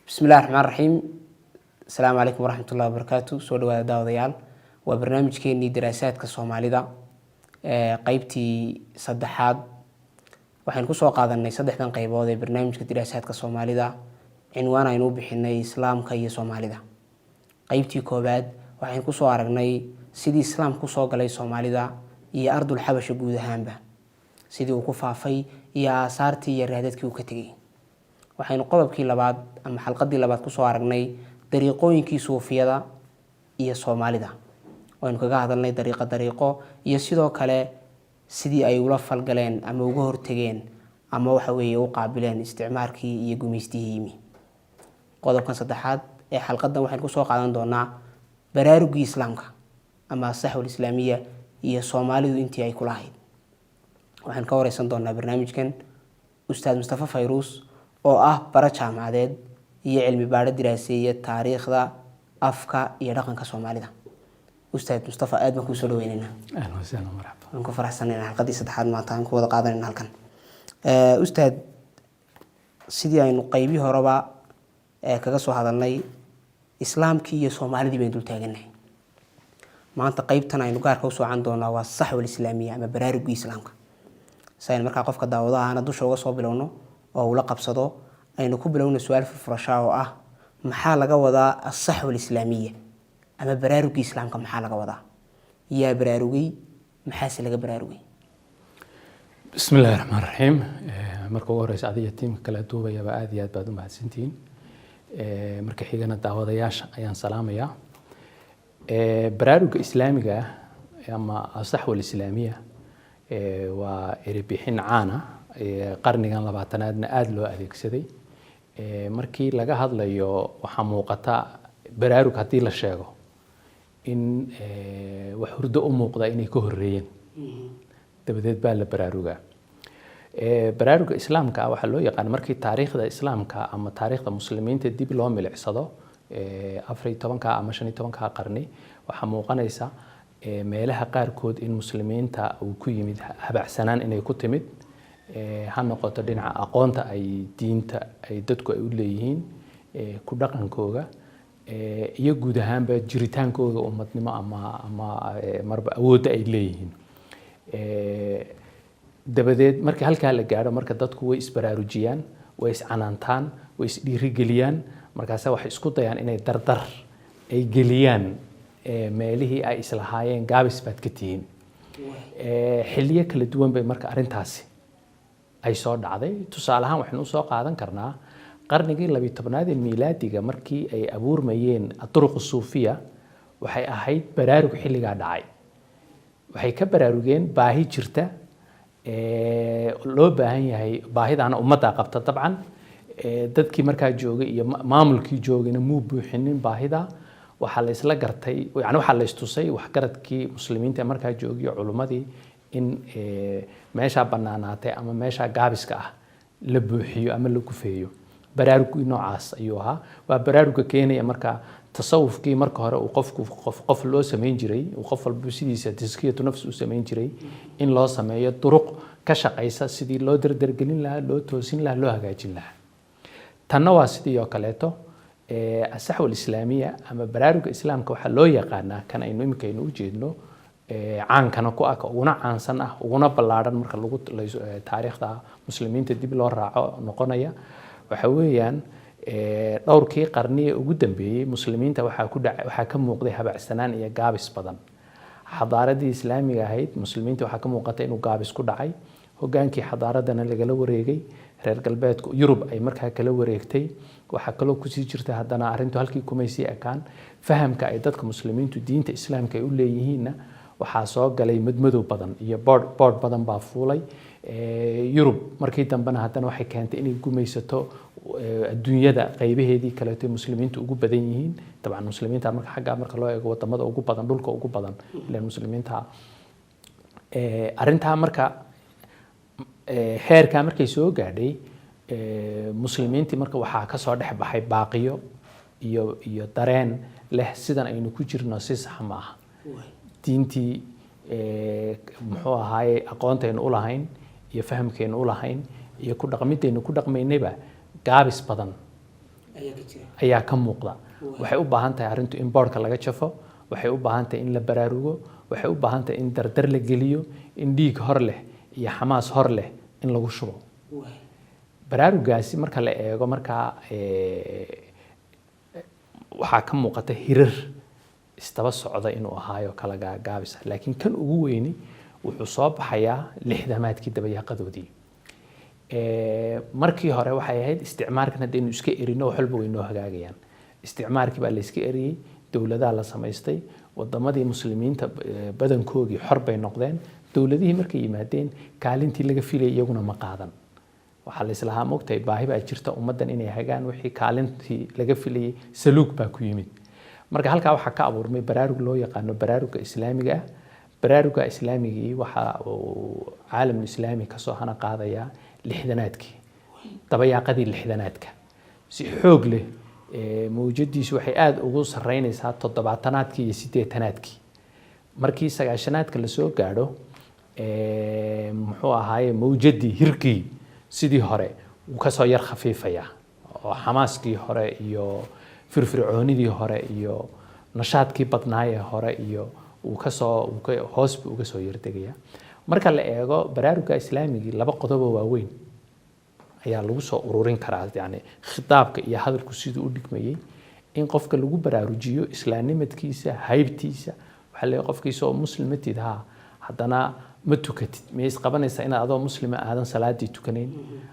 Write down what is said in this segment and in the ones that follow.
بسم الله الرحمن الرحيم. السلام عليكم ورحمة الله وبركاته. سو دواada daawadayaal waa barnaamijkeenii daraasaadka Soomaalida qaybtii saddexaad. waxaan ku soo qaadanay saddexdan qaybood ee barnaamijka daraasaadka Soomaalida cinwaan aynu bixinay Islaamka iyo Soomaalida. qaybtii koobaad waxaan ku soo aragnay sidii Islaamku ku soo galay Soomaalida iyo ardul Xabasha guud ahaanba, sidii uu ku faafay iyo aasaartii iyo raadadkii uu ka tagay. waxaynu qodobkii labaad ama xalqadii labaad ku soo aragnay dariiqooyinkii suufiyada iyo Soomaalida. waxaynu kaga hadalnay dariiqo iyo sidoo kale sidii ay ula falgaleen ama uga hortageen ama waxa weeye u qaabileen isticmaalkii iyo gumeystihii yimi. qodobkan saddexaad ee xalqadan waxaan ku soo qaadan doonaa baraarugii Islaamka ama saxwal islaamiya iyo Soomaalidu intii ay kula hayd. waxaan ka wareysan doonaa barnaamijkan Ustaad Mustafa Fayrus oo ah bara jaamacadeed iyo cilmi baadho diraaseeye taariikhda afka iyo dhaqanka Soomaalida. Ustaad Mustafa aad baan ku soo dhaweynaynaa. ahlan wa sahlan marhaba. waan ku faraxsanahay halqadii saddexaad maanta aan ku wada qaadanayna halkan. Ustaad, sidii aynu qaybii horeba kaga soo hadalnay Islaamkii iyo Soomaalidii baynu dul taaganahay. maanta qaybtan aynu gaarka u soocan doonaa waa saxwal islaamiya ama baraarugii Islaamka. sayna markaa qofka daawadaha dusha uga soo bilowno oo ula qabsado aynu ku bilowno su'aal furfurasho oo ah maxaa laga wadaa as-saxwal islaamiya ama baraarugii Islaamka maxaa laga wadaa? yaa baraarugay, maxaase laga baraarugay? bismillaahi raxmaani raxiim. marka ugu horeysa adiga tiimka kala duubayaba aad iyo aad baad u mahadsantihiin. marka xigana daawadayaasha ayaan salaamayaa. baraaruga islaamiga ama as-saxwal islaamiya waa erebixin caan ah qarnigan 20aadna aad loo adeegsaday. markii laga hadlayo waxa muuqata baraarug hadii la sheego in wax hurdo u muuqda inay ka horeeyeen dabadeed baa la baraaruga. baraaruga islaamka waxa loo yaqaan markii taariikhda islaamka ama taariikhda muslimiinta dib loo milicsado 14 ama 15 qarni waxa muuqanaysa meelaha qaarkood in muslimiinta uu ku yimid habacsanaan inay ku timid ha noqoto dhinaca aqoonta ay diinta ay dadku ay u leeyihiin ku dhaqankooda iyo guud ahaanba jiritaankooda ummadnimo ama marba awoodda ay leeyihiin. dabadeed markii halkaa la gaaro marka dadku way isbaraarujiyaan, way iscanaantaan, way isdhiirigeliyaan, markaas waxay isku dayaan inay dardar ay geliyaan meelihii ay islahaayeen gaabis baad ka tihiin. xilliyo kala duwan bay marka arrintaasi ay soo dhacday. tusaale ahaan waxaynu soo qaadan karnaa qarnigii 12aad ee miilaadiga markii ay abuurmayeen duruq suufiya waxay ahayd baraarug xilligaa dhacay. waxay ka baraarugeen baahi jirta loo baahan yahay, baahidaana ummadda qabta dabcan dadkii markaa joogay iyo maamulkii joogayna muu buuxinin baahida. waxaa la isla gartay yani waxaa la istusay waxgaradkii muslimiinta markaa joogay culimadii in meesha banaanaatay ama meesha gaabiska ah la buuxiyo ama la gufeeyo. baraarugii noocaas ayuu ahaa. waa baraaruga keenaya marka tasawufkii marka hore uu qof loo sameyn jiray, uu qof walba sidiisa taskiyatu nafs uu sameyn jiray, in loo sameeyo duruq ka shaqeysa sidii loo dardargelin lahaa, loo toosin lahaa, loo hagaajin lahaa. tanna waa sidii oo kaleeto as-saxwal islaamiya ama baraaruga islaamka waxaa loo yaqaanaa kan aynu imika u jeedno caankana ku ah, uguna caansan ah, uguna ballaaran marka lagu taariikhda muslimiinta dib loo raaco noqonaya. waxa weeyaan dhowrkii qarniye ugu dambeeyay muslimiinta waxaa ka muuqday habacsanaan iyo gaabis badan. xadaaradii islaamiga ahayd muslimiinta waxaa ka muuqata inuu gaabis ku dhacay. hogaankii xadaaradana lagala wareegay, reer galbeedka Yurub ay markaa kala wareegtay. waxaa kaloo kusii jirta haddana arrintu halkii kumay sii ekaan. fahamka ay dadka muslimiintu diinta islaamka ay u leeyihiinna waxaa soo galay madmadow badan iyo boodh badan baa fuulay. Yurub markii dambena haddana waxay keentay inay gumaysato adduunyada qaybaheedii kaleeto muslimiintu ugu badan yihiin. dabcan muslimiinta marka xagga marka loo eego wadamada ugu badan, dhulka ugu badan ilaa muslimiinta. arrintaa marka heerka markay soo gaadhay muslimiintii marka waxaa ka soo dhex baxay baaqiyo iyo dareen leh sidan aynu ku jirno si sax ma aha. diintii muxuu ahaaye aqoontaynu u lahayn iyo fahamkaynu u lahayn iyo ku dhaqmidaynu ku dhaqmaynayba gaabis badan ayaa ka muuqda. waxay u baahan tahay arrintu in boodhka laga jafo, waxay u baahan tahay in la baraarugo, waxay u baahan tahay in dardar la geliyo, in dhiig hor leh iyo xamaas hor leh in lagu shubo. baraarugaasi marka la eego markaa waxaa ka muuqata hirar istaba socda inuu ahaayo kala gaagaabisa, laakiin kan ugu weyni wuxuu soo baxayaa lixdamaadkii dabayaaqadoodii. markii hore waxay ahayd isticmaalkan haddaynu iska erino wax walba way noo hagaagayaan. isticmaalkii baa la iska eriyey, dowladaha la samaystay, wadamadii muslimiinta badankoogii xor bay noqdeen. dowladihii markay yimaadeen kaalintii laga filayay iyaguna ma qaadan. waxaa la islahaa mogtahay baahi baa jirta ummaddan inay hagaan, wixii kaalintii laga filayay saluug baa ku yimid. marka halkaa waxaa ka abuurmay baraarug loo yaqaano baraaruga islaamiga ah. baraaruga islaamigii waxa uu caalamul islaami kasoo hana qaadayaa lixdanaadkii, dabayaaqadii lixdanaadka si xoog leh. mawjadiisu waxay aada ugu sareynaysaa toddobaatanaadkii iyo siddeetanaadkii. markii sagaashanaadka lasoo gaadho muxuu ahaaye mawjadii hirkii sidii hore wuu kasoo yar khafiifayaa, oo xamaaskii hore iyo firfircoonidii hore iyo nashaadkii badnaayee hore iyo hoos buu uga soo yardegayaa. marka la eego baraaruga islaamigii laba qodobo waaweyn ayaa lagu soo ururin karaa. yani khitaabka iyo hadalku siduu u dhigmayay in qofka lagu baraarujiyo islaamnimadkiisa, haybtiisa. waxaa leeyahay qofkiisa oo muslimatid ha haddana ma tukatid, miyay isqabanaysaa inaad adoo muslima aadan salaadii tukanayn,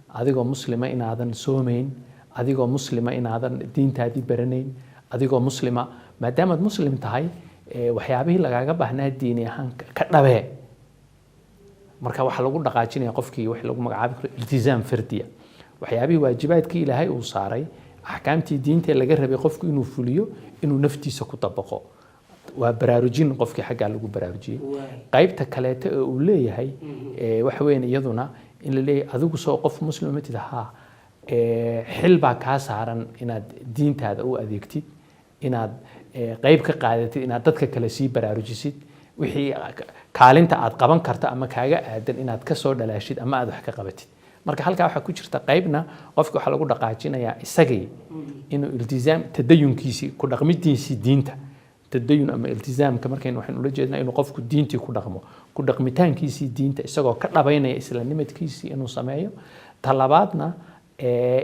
adigoo muslima inaadan soomayn, adigoo muslima inaadan diintaadii baranayn, adigoo muslima maadaamaad muslim tahay waxyaabihii lagaaga baahnaa diini ahaan ka dhabee. marka waxaa lagu dhaqaajinaya qofkii wax lagu magacaabi karo iltizaam fardiya. waxyaabihii waajibaadkii ilaahay uu saaray, axkaamtii diinta laga rabay qofku inuu fuliyo, inuu naftiisa ku dabaqo. waa baraarujin qofkii xaggaa lagu baraarujiyey. qaybta kaleeto ee uu leeyahay waxa weyn iyaduna in la leeyahay adigu soo qof muslimatid ahaa xil baa kaa saaran inaad diintaada u adeegtid, inaad qayb ka qaadatid, inaad dadka kale sii baraarujisid, wixii kaalinta aad qaban karta ama kaaga aadan inaad ka soo dhalaashid ama aad wax ka qabatid. marka halkaa waxaa ku jirta qaybna qofka waxaa lagu dhaqaajinayaa isagii inuu iltizaam tadayunkiisii ku dhaqmidiisii diinta tadayun ama iltizaamka markaynu waxaan ula jeednaa inuu qofku diintii ku dhaqmo, ku dhaqmitaankiisii diinta isagoo ka dhabaynaya islaamnimadkiisii inuu sameeyo. talabaadna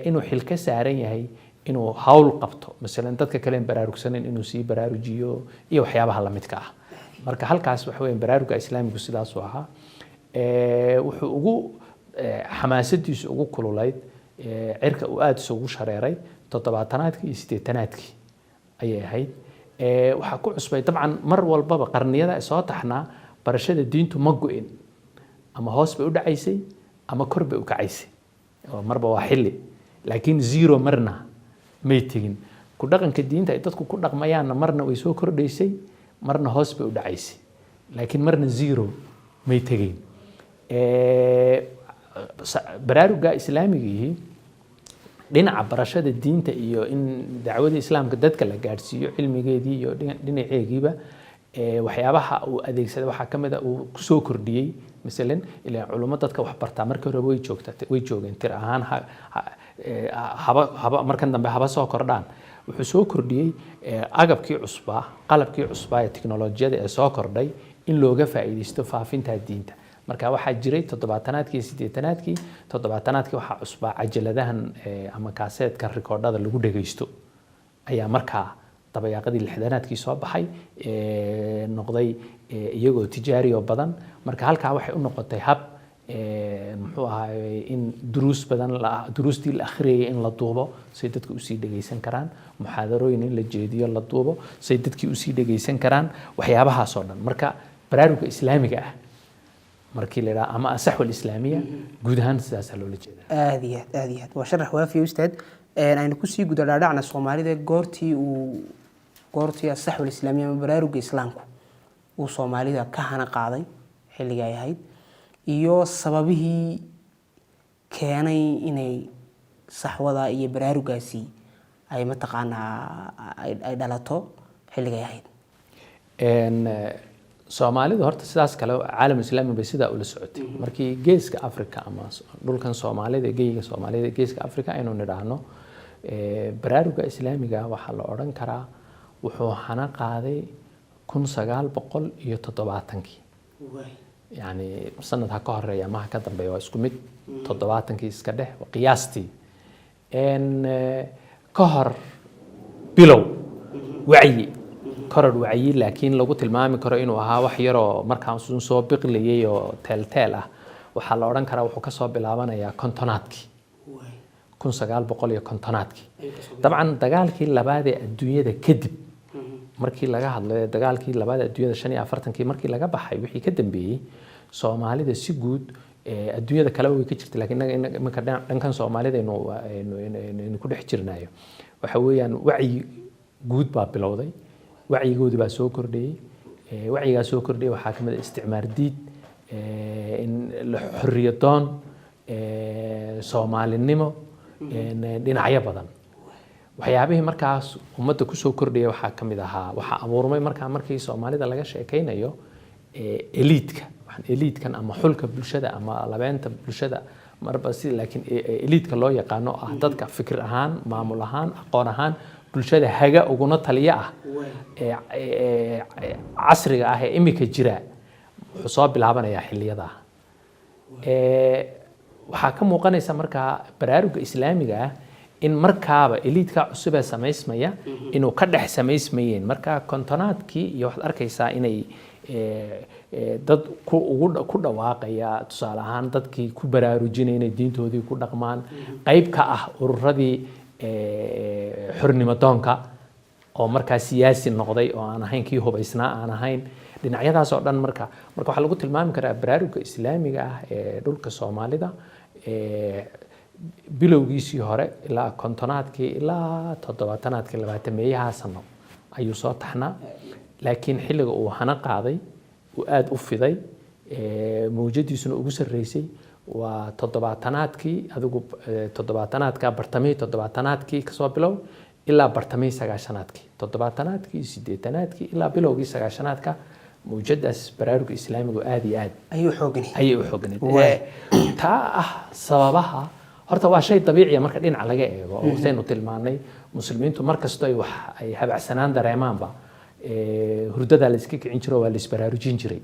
inuu xil ka saaran yahay inuu hawl qabto, masalan dadka kale baraarugsanayn inuu sii baraarujiyo iyo waxyaabaha la midka ah. marka halkaas waxa weeyaan baraaruga islaamigu sidaas uu ahaa. wuxuu ugu xamaasadiisu ugu kululayd cirka uu aada isugu shareeray toddobaatanaadkii iyo siddeetanaadkii ayay ahayd. waxaa ku cusbay dabcan mar walbaba qarniyada soo taxnaa barashada diintu ma go-in, ama hoos bay u dhacaysay ama kor bay u kacaysay, marba waa xilli. laakiin zero marna may tegin. ku dhaqanka diinta ay dadku ku dhaqmayaanna marna way soo kordhaysay, marna hoos bay u dhacaysay, laakiin marna zero may tegayn. baraaruga islaamigii dhinaca barashada diinta iyo in dacwada islaamka dadka la gaadhsiiyo cilmigeedii iyo dhinaceegiiba waxyaabaha uu adeegsaday waxaa ka mid ah uu kusoo kordhiyey. masalan ilaa culummo dadka wax bartaa markii hore way joogeen tir ahaan markan dambe haba soo kordhaan. wuxuu soo kordhiyey agabkii cusbaa, qalabkii cusbaa ee tiknolojiyada ee soo kordhay in looga faa'iidaysto faafinta diinta. marka waxaa jiray toddobaatanaadkii iyo siddeetanaadkii. toddobaatanaadkii waxaa cusbaa cajaladahan ama kaaseedka rikoodhada lagu dhagaysto ayaa markaa dabayaaqadii lixdanaadkii soo baxay, noqday iyagoo tijaari oo badan. marka halkaa waxay u noqotay hab muxuu ahaay in duruustii la akhriyay in la duubo say dadku usii dhagaysan karaan, muxaadarooyin in la jeediyo la duubo say dadkii usii dhagaysan karaan, waxyaabahaasoo dhan. marka baraaruga islaamiga ah markii la yidhaha ama asaxu alislaamiya guud ahaan sidaasaa loola jeedaa. aada iyo aad aada iyo aad waa sharax waafiya ustaad. aynu kusii guda dhaadhacna soomaalida goortii asaxu alislaamiya ama baraaruga islaamku uu soomaalida ka hana qaaday xilliga ay ahayd, iyo sababihii keenay inay saxwada iyo baraarugaasi ay mataqaanaa ay dhalato xilliga ay ahayd. soomaalidu horta sidaas kale caalam islaami bay sidaa ula socotay. markii geeska africa ama dhulkan soomaalida geyga soomaalida geeska africa aynu nidhaahno baraaruga islaamiga waxaa la odhan karaa wuxuu hana qaaday 1970 يعني سنة ka horeeya ama ka dambeeya waa isku mid 70 iska dhex qiyaastii ka hor bilow wacyi korar wacyi laakiin lagu tilmaami karo inuu ahaa wax yar oo markaan soo biqliyay oo teel ah waxa la oran karaa wuxuu ka soo bilaabanayaa kontonaadkii 1950 dabcan dagaalkii labaad ee adduunyada kadib markii laga hadlayo dagaalkii labaad adduunyada 45 markii laga baxay wixii ka dambeeyay Soomaalida si guud adduunyada kale way ka jirtay laakiin marka dhankan Soomaalida inuu ku dhex jirnaayo waxa weeyaan wacyi guud baa bilowday wacyigoodi baa soo kordhayay wacyiga soo kordhayay waxa kamid ah isticmaar diid in xorriyadoon Soomaalinimo dhinacyo badan waxyaabihii markaas ummadda ku soo kordhayay waxa kamid ahaa waxa abuurmay markii Soomaalida laga sheekaynayo elite-kan ama xulka bulshada ama labeenta bulshada marba si laakiin elite-ka loo yaqaano ah dadka fikir ahaan maamul ahaan aqoon ahaan bulshada haga uguna taliya ah casriga ah ee imika jira wuxuu soo bilaabanayaa xilliyada waxa ka muuqanaysa marka baraaruga islaamiga ah in markaaba elite-ka cusub ee samaysmaya inuu ka dhex samaysmayeen marka kontonaadkii iyo waxaad arkaysaa inay dad ku dhawaaqaya tusaale ahaan dadkii ku baraarujinay inay diintoodii ku dhaqmaan qayb ka ah ururadii xornimo doonka oo markaa siyaasi noqday oo aan ahayn kii hubaysnaa aan ahayn dhinacyadaas oo dhan marka waxa lagu tilmaami karaa baraaruga islaamiga ah ee dhulka Soomaalida bilowgiisii hore ilaa kontonaadkii ilaa 70aadkii 20meeyaha sano ayuu soo taxnaa laakiin xilliga uu hana qaaday uu aad u fiday mawjadiisuna ugu sareysay waa 70aadkii adigu 70aadka bartamii 70aadkii ka soo bilow ilaa bartamii 90aadkii 70aadkii 80aadkii ilaa bilowgii 90aadka mawjadaas baraaruga islaamiga aad iyo aad ayuu xooganayd taa ah sababaha horta waa shay dabiici ah marka dhinaca laga eego oo saynu tilmaanay muslimiintu markasta ay habacsanaan dareemaanba hurdada la iska kicin jiro waa la isbaraarujin jiray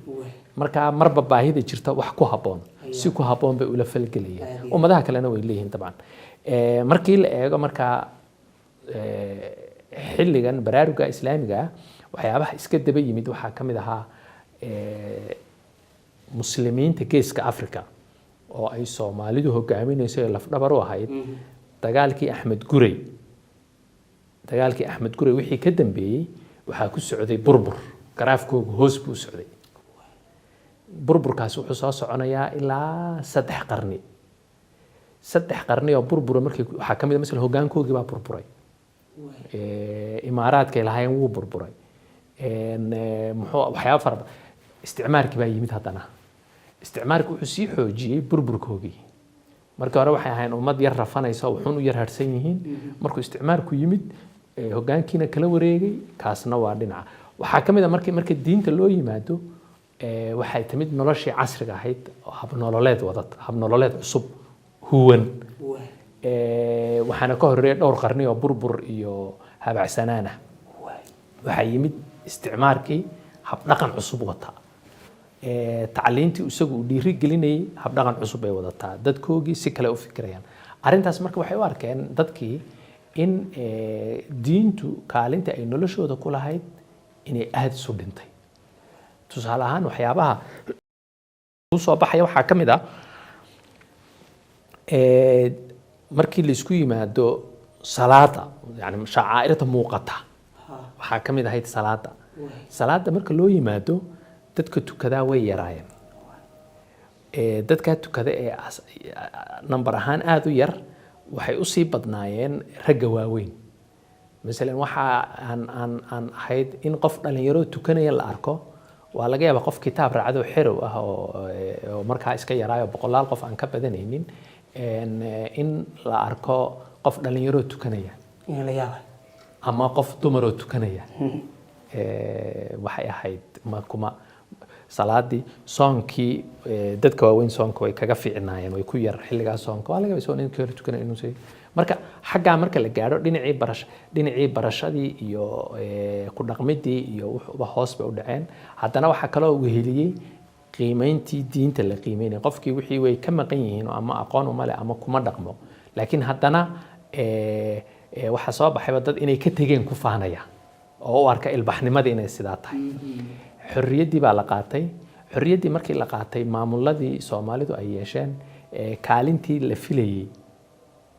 marka marba baahida jirta wax ku haboon si ku haboon bay ula falgalayeen ummadaha kalena way leeyihiin taban markii la eego marka xilligan baraaruga islaamiga waxyaabaha iska daba yimid waxa kamid ahaa muslimiinta geeska Afrika oo ay Soomaalidu hogaaminayso laf dhabar u ahayd dagaalkii Axmed Gurey wixii ka dambeeyay waxa ku socday burbur garaafkoodu hoos buu socday burburkaas wuxuu soo soconayaa ilaa 3 qarni oo burbur markii waxa kamid ah mesela hogaankoogii baa burburay imaaraadka ilaahayeen wuu burburay waxyaabo fara isticmaalkii baa yimid haddana isticmaalku wuxuu sii xoojiyay burburkoogii markii hore waxay ahayn ummad yar rafanaysa wuxuun u yar harsan yihiin markuu isticmaalku yimid hogaankiina kala wareegay kaasna waa dhinaca waxa kamid ah markii diinta loo yimaado waxay timid noloshii casriga ahayd hab nololeed cusub huwan waxaana ka horeeyay dhowr qarni oo burbur iyo habacsanaan ah waxa yimid isticmaalkii hab dhaqan cusub wata tacliintii isagu dhiiri gelinayay hab dhaqan cusub ay wadataa dadkoogii si kale u fikirayaan arintaas marka waxay u arkeen dadkii in diintu kaalinta ay noloshooda ku lahayd inay aad isu dhintay tusaale ahaan waxyaabaha u soo baxaya waxaa kamid ah markii la isku yimaado salaada yani shacaa'irta muuqata waxa kamid ahayd salaada marka loo yimaado dadka tukadaa way yaraayeen dadka tukada ee number ahaan aad u yar waxay u sii badnaayeen ragga waaweyn midalan waxa aan ahayd in qof dhalinyaro tukanaya la arko waa laga yaabaa qof kitaab raacdo xerow ah oo markaa iska yaraayo boqolaal qof aan ka badanaynin in la arko qof dhalinyaro tukanaya ama qof dumar oo tukanaya waxay ahayd kuma salaadii soonkii dadka waaweyn soonka way kaga fiicnaayeen way ku yar xilligaas soonka waa laga yaabaa soon in ka tukana inuu sii marka xaggaa marka la gaadho dhinacii barashadii iyo ku dhaqmidii iyo wuxuuba hoos bay u dhaceen haddana waxaa kaloo weheliyey qiimayntii diinta la qiimeynaya qofkii wixii way ka maqan yihiin ama aqoon uma leh ama kuma dhaqmo laakiin haddana waxaa soo baxayba dad inay ka tegeen ku faanaya oo u arka ilbaxnimadii inay sidaa tahay xorriyaddii baa la qaatay xorriyaddii markii la qaatay maamuladii Soomaalidu ay yeesheen kaalintii la filayay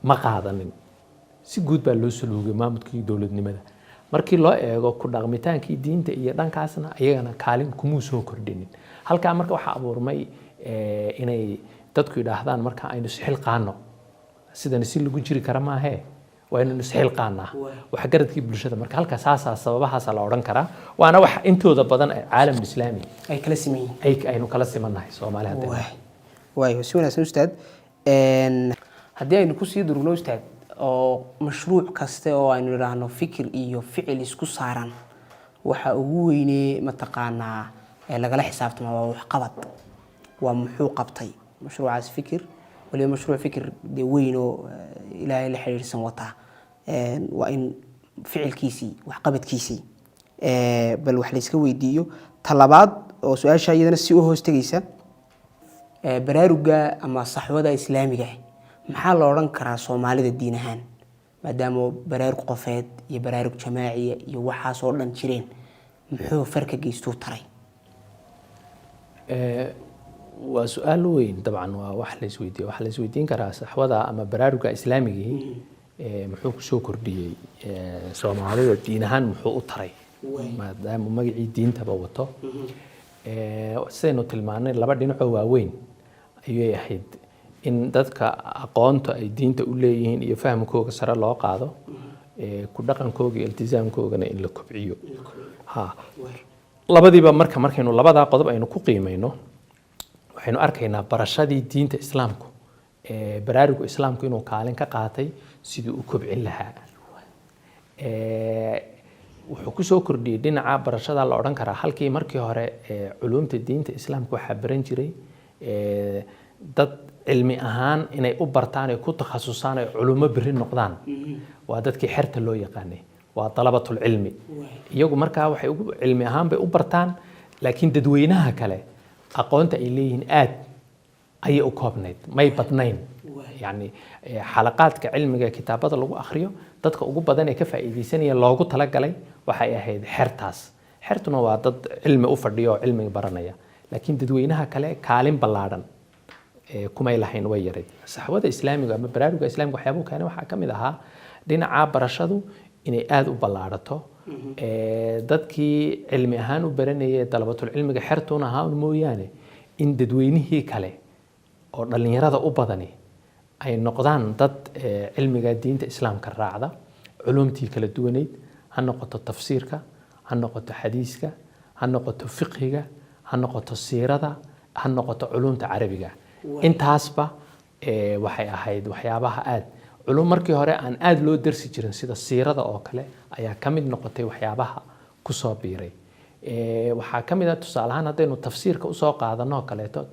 ma qaadanin si guud baa loo suluugay maamulkii dowladnimada markii loo eego ku dhaqmitaankii diinta iyo dhankaasna ayagana kaalin kuma soo kordhinin halka marka waxa abuurmay inay dadku yiraahdaan marka aynu sixil qaano sidana si lagu jiri kara ma ahe waa inaynu sixil qaanaa wax garadkii bulshada marka halka sababahaas la oran karaa waana wax intooda badan caalam islaami ay kala simeeyeen aynu kala simanahay Soomaaliya way si wanaagsan ustaad haddii aynu ku sii durugno ustaad oo mashruuc kaste oo aynu yiraahno fikir iyo ficil isku saaran waxa ugu weynee mataqaanaa lagala xisaabtamo waa wax qabad waa muxuu qabtay mashruucaas fikir waliba mashruuc fikir weyn oo ilaahay la xiriirsan wata waa in ficilkiisii wax qabadkiisii bal wax la iska weydiiyo talabaad oo su'aasha iyadana si u hoos tagaysa baraaruga ama saxwada islaamiga maxaa la oran karaa Soomaalida diin ahaan maadaama baraarug qofeed iyo baraarug jamaaciya iyo waxaas oo dhan jireen muxuu farka geystuu taray waa su'aal weyn dabcan waa wax la isweydiin karaa saxwada ama baraaruga islaamiga muxuu ku soo kordhiyay Soomaalida diin ahaan muxuu u taray maadaama magacii diintaba wato sidaynu tilmaanay laba dhinac oo waaweyn ayay ahayd in dadka aqoonta ay diinta u leeyihiin iyo fahamkooda sare loo qaado ku dhaqankooda iyo iltizaamkoodana in la kobciyo labadiiba markaynu labadaa qodob aynu ku qiimayno waxaynu arkaynaa barashadii diinta islaamku baraaruga islaamku inuu kaalin ka qaatay sidii uu kobcin lahaa wuxuu ku soo kordhiyay dhinaca barashada la oran karaa halkii markii hore culuumta diinta islaamka waxa baran jiray dad cilmi ahaan inay u bartaan ay ku takhasusaan ay culumo bari noqdaan waa dadkii xirta loo yaqaanay waa talabatul cilmi iyagu markaa waxay ugu cilmi ahaan bay u bartaan laakiin dadweynaha kale aqoonta ay leeyihiin aad ayay u koobnayd may badnayn yani xalaqaadka cilmiga kitaabada lagu akhriyo dadka ugu badan ee ka faa'iideysanaya loogu talagalay waxay ahayd xirtaas xirtuna waa dad cilmi u fadhiyo oo cilmiga baranaya laakiin dadweynaha kale kaalin ballaaran kumay lahayn way yaray saxwada islaamiga ama baraaruga islaamiga waxyaabo kale waxa kamid ahaa dhinaca barashadu inay aad u ballaarato dadkii cilmi ahaan u baranayay dalabatul cilmiga xirtuna ahaa mooyaane in dadweynihii kale oo dhalinyarada u badani ay noqdaan dad cilmiga diinta islaamka raacda culumtii kala duwaneed ha noqoto tafsiirka ha noqoto xadiiska ha noqoto fiqhiga ha noqoto siirada ha noqoto culumta carabiga intaasba waxay ahayd waxyaabaha aad culum markii hore aan aad loo darsi jirin sida siirada oo kale ayaa kamid noqotay waxyaabaha ku soo biiray waxa kamid ah tusaale ahaan hadaynu tafsiirka u soo qaadano kaleeto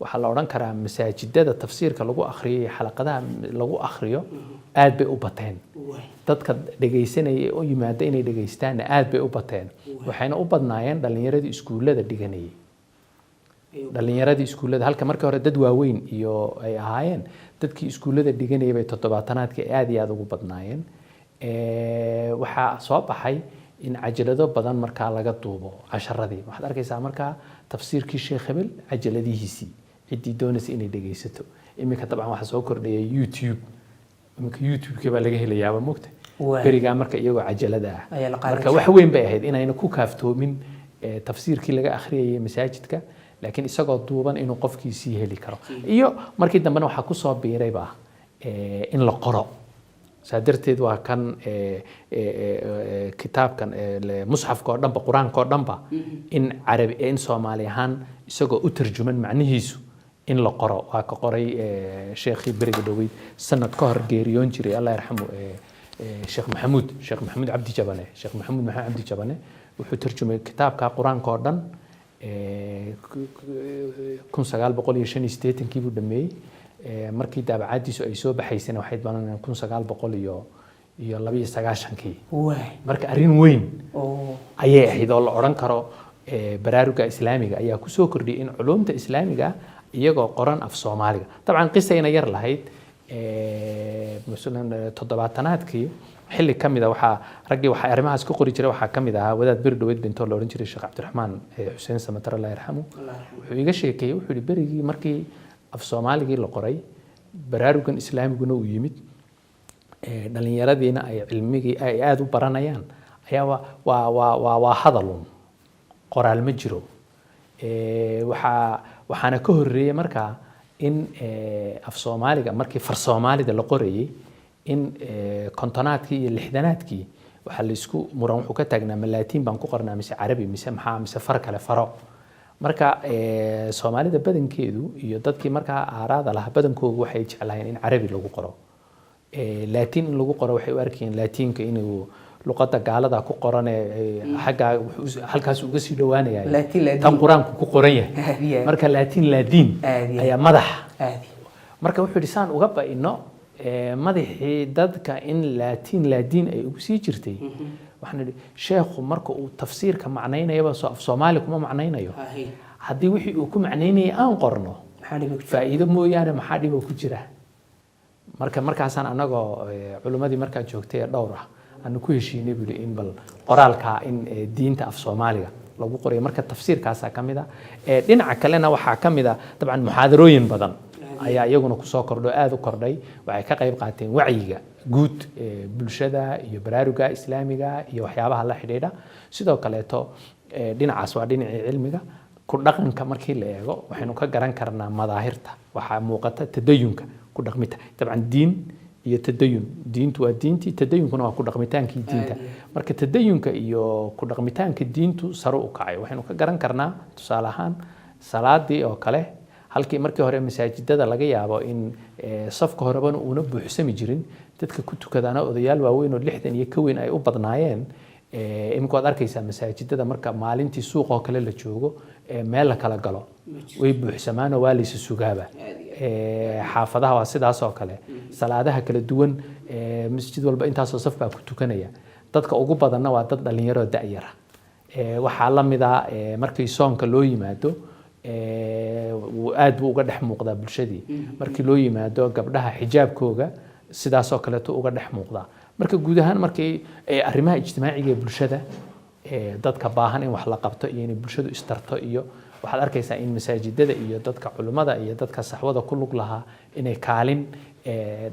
waxa la oran karaa masaajidada tafsiirka lagu akhriyo xalaqadaha lagu akhriyo aad bay u bateen dadka dhageysanaya oo yimaada inay dhageystaan aad bay u bateen waxayna u badnaayeen dhalinyaradii iskuulada dhiganayay dhalinyaradii iskuulada halka markii hore dad waaweyn iyo ay ahaayeen dadkii iskuulada dhiganayay bay 70aadkii aad iyo aad ugu badnaayeen waxa soo baxay in cajalado badan marka laga duubo casharadii waxaad arkaysaa marka tafsiirkii Sheekh Hebel cajaladihiisii cidii doonaysa inay dhageysato imika dabcan waxa soo kordhayay YouTube-ka baa laga helayaa moogta beriga marka iyagoo cajalada marka wax weyn bay ahayd inayna ku kaaftoomin tafsiirkii laga akhriyay masaajidka laakiin isagoo duuban inuu qofkiisii heli karo iyo markii dambena waxa ku soo biirayba in la qoro saadarteed waa kan kitaabkan mushafka oo dhanba quraanka oo dhanba in carabi in Soomaali ahaan isagoo u tarjuman macnihiisu in la qoro waa ka qoray sheekhi beriga dhaweyd sanad ka hor geeriyoon jiray Allah yarxamu Sheekh Maxamuud Cabdi Jabane wuxuu tarjumay kitaabka quraanka oo dhan 1985 buu dhameeyey markii daabacadiisu ay soo baxaysana waxay banaan 1992 marka arrin weyn ayay ahayd oo la oran karo baraaruga islaamiga ayaa ku soo kordhiyay in culumta islaamiga iyagoo qoran af Soomaaliga dabcan qisayna yar lahayd مثلا toddobaatanaadkii xilli kamida waxa ragii waxa arrimahaas ku qori jiray waxa kamid ah wadaad bir dhaweyd binto la oran jiray Sheekh Cabdiraxmaan Xuseen Samatar Allah yarhamu wuxuu iga sheekay wuxuu berigii markii af Soomaaliga la qoray baraarugan islaamiguna uu yimid dhalinyaradina ay cilmigii ay aad u baranayaan ayaa waa hadalun qoraal ma jiro waxaana ka horreeyay markaa in af Soomaaliga markii far Soomaalida la qorayay in kontonaadkii iyo lixdanaadkii waxa la isku muran wuxuu ka taagnaa malaatiin baan ku qornaa mise carabi mise maxaa mise far kale faro marka Soomaalida badankeedu iyo dadkii marka aaraada laha badankoodu waxay jeclaayeen in carabi lagu qoro laatiin in lagu qoro waxay u arkeen laatiinka inuu luqadda gaalada ku qoran xagga halkaas uga sii dhawaanayay tan quraanku ku qoran yahay marka laatiin laadiin ayaa madax marka wuxuu dhisaan uga baino madaxii dadka in laadiin ay ugu sii jirtay waxaan sheekhu marka uu tafsiirka macnaynayo af Soomaali kuma macnaynayo hadii wixii uu ku macnaynayay aan qorno faa'iido mooyaane maxaa dhib ku jira markaasaan anagoo culimadii markaa joogtay dhowr ah aan ku heshiinay buu in bal qoraalka in diinta af Soomaaliga lagu qoray marka tafsiirkaas kamida dhinaca kalena waxa kamida dabcan muhaadarooyin badan ayaa iyaguna ku soo kordho aad u kordhay waxay ka qayb qaateen wacyiga guud bulshada iyo baraaruga islaamiga iyo waxyaabaha la xidhiidha sidoo kale to dhinacaas waa dhinacii cilmiga ku dhaqanka markii la eego waxaynu ka garan karnaa madaahirta waxa muuqata tadayunka ku dhaqmita dabcan diin iyo tadayun diintu waa diintii tadayunkuna waa ku dhaqmitaankii diinta marka tadayunka iyo ku dhaqmitaanka diintu sare u kacay waxaynu ka garan karnaa tusaale ahaan salaadii oo kale halkii markii hore masaajidada laga yaabo in safka horeba uuna buuxsami jirin dadka ku tukadana odayaal waaweyn oo 60 iyo ka weyn ay u badnaayeen imka waad arkaysaa masaajidada marka maalintii suuq oo kale la joogo meel la kala galo way buuxsamaan oo waa la sugaaba xaafadaha waa sidaas oo kale salaadaha kala duwan masjid walba intaas oo saf baa ku tukanaya dadka ugu badanna waa dad dhalinyaro da'yara waxa la mid ah markii soonka loo yimaado aad buu uga dhex muuqdaa bulshadii markii loo yimaado gabdhaha xijaabkooga sidaas oo kale uga dhex muuqdaa marka guud ahaan markii arrimaha ijtimaaciga ee bulshada dadka baahan in wax la qabto iyo in bulshadu istarto iyo waxaad arkaysaa in masaajidada iyo dadka culimada iyo dadka saxwada ku lug lahaa inay kaalin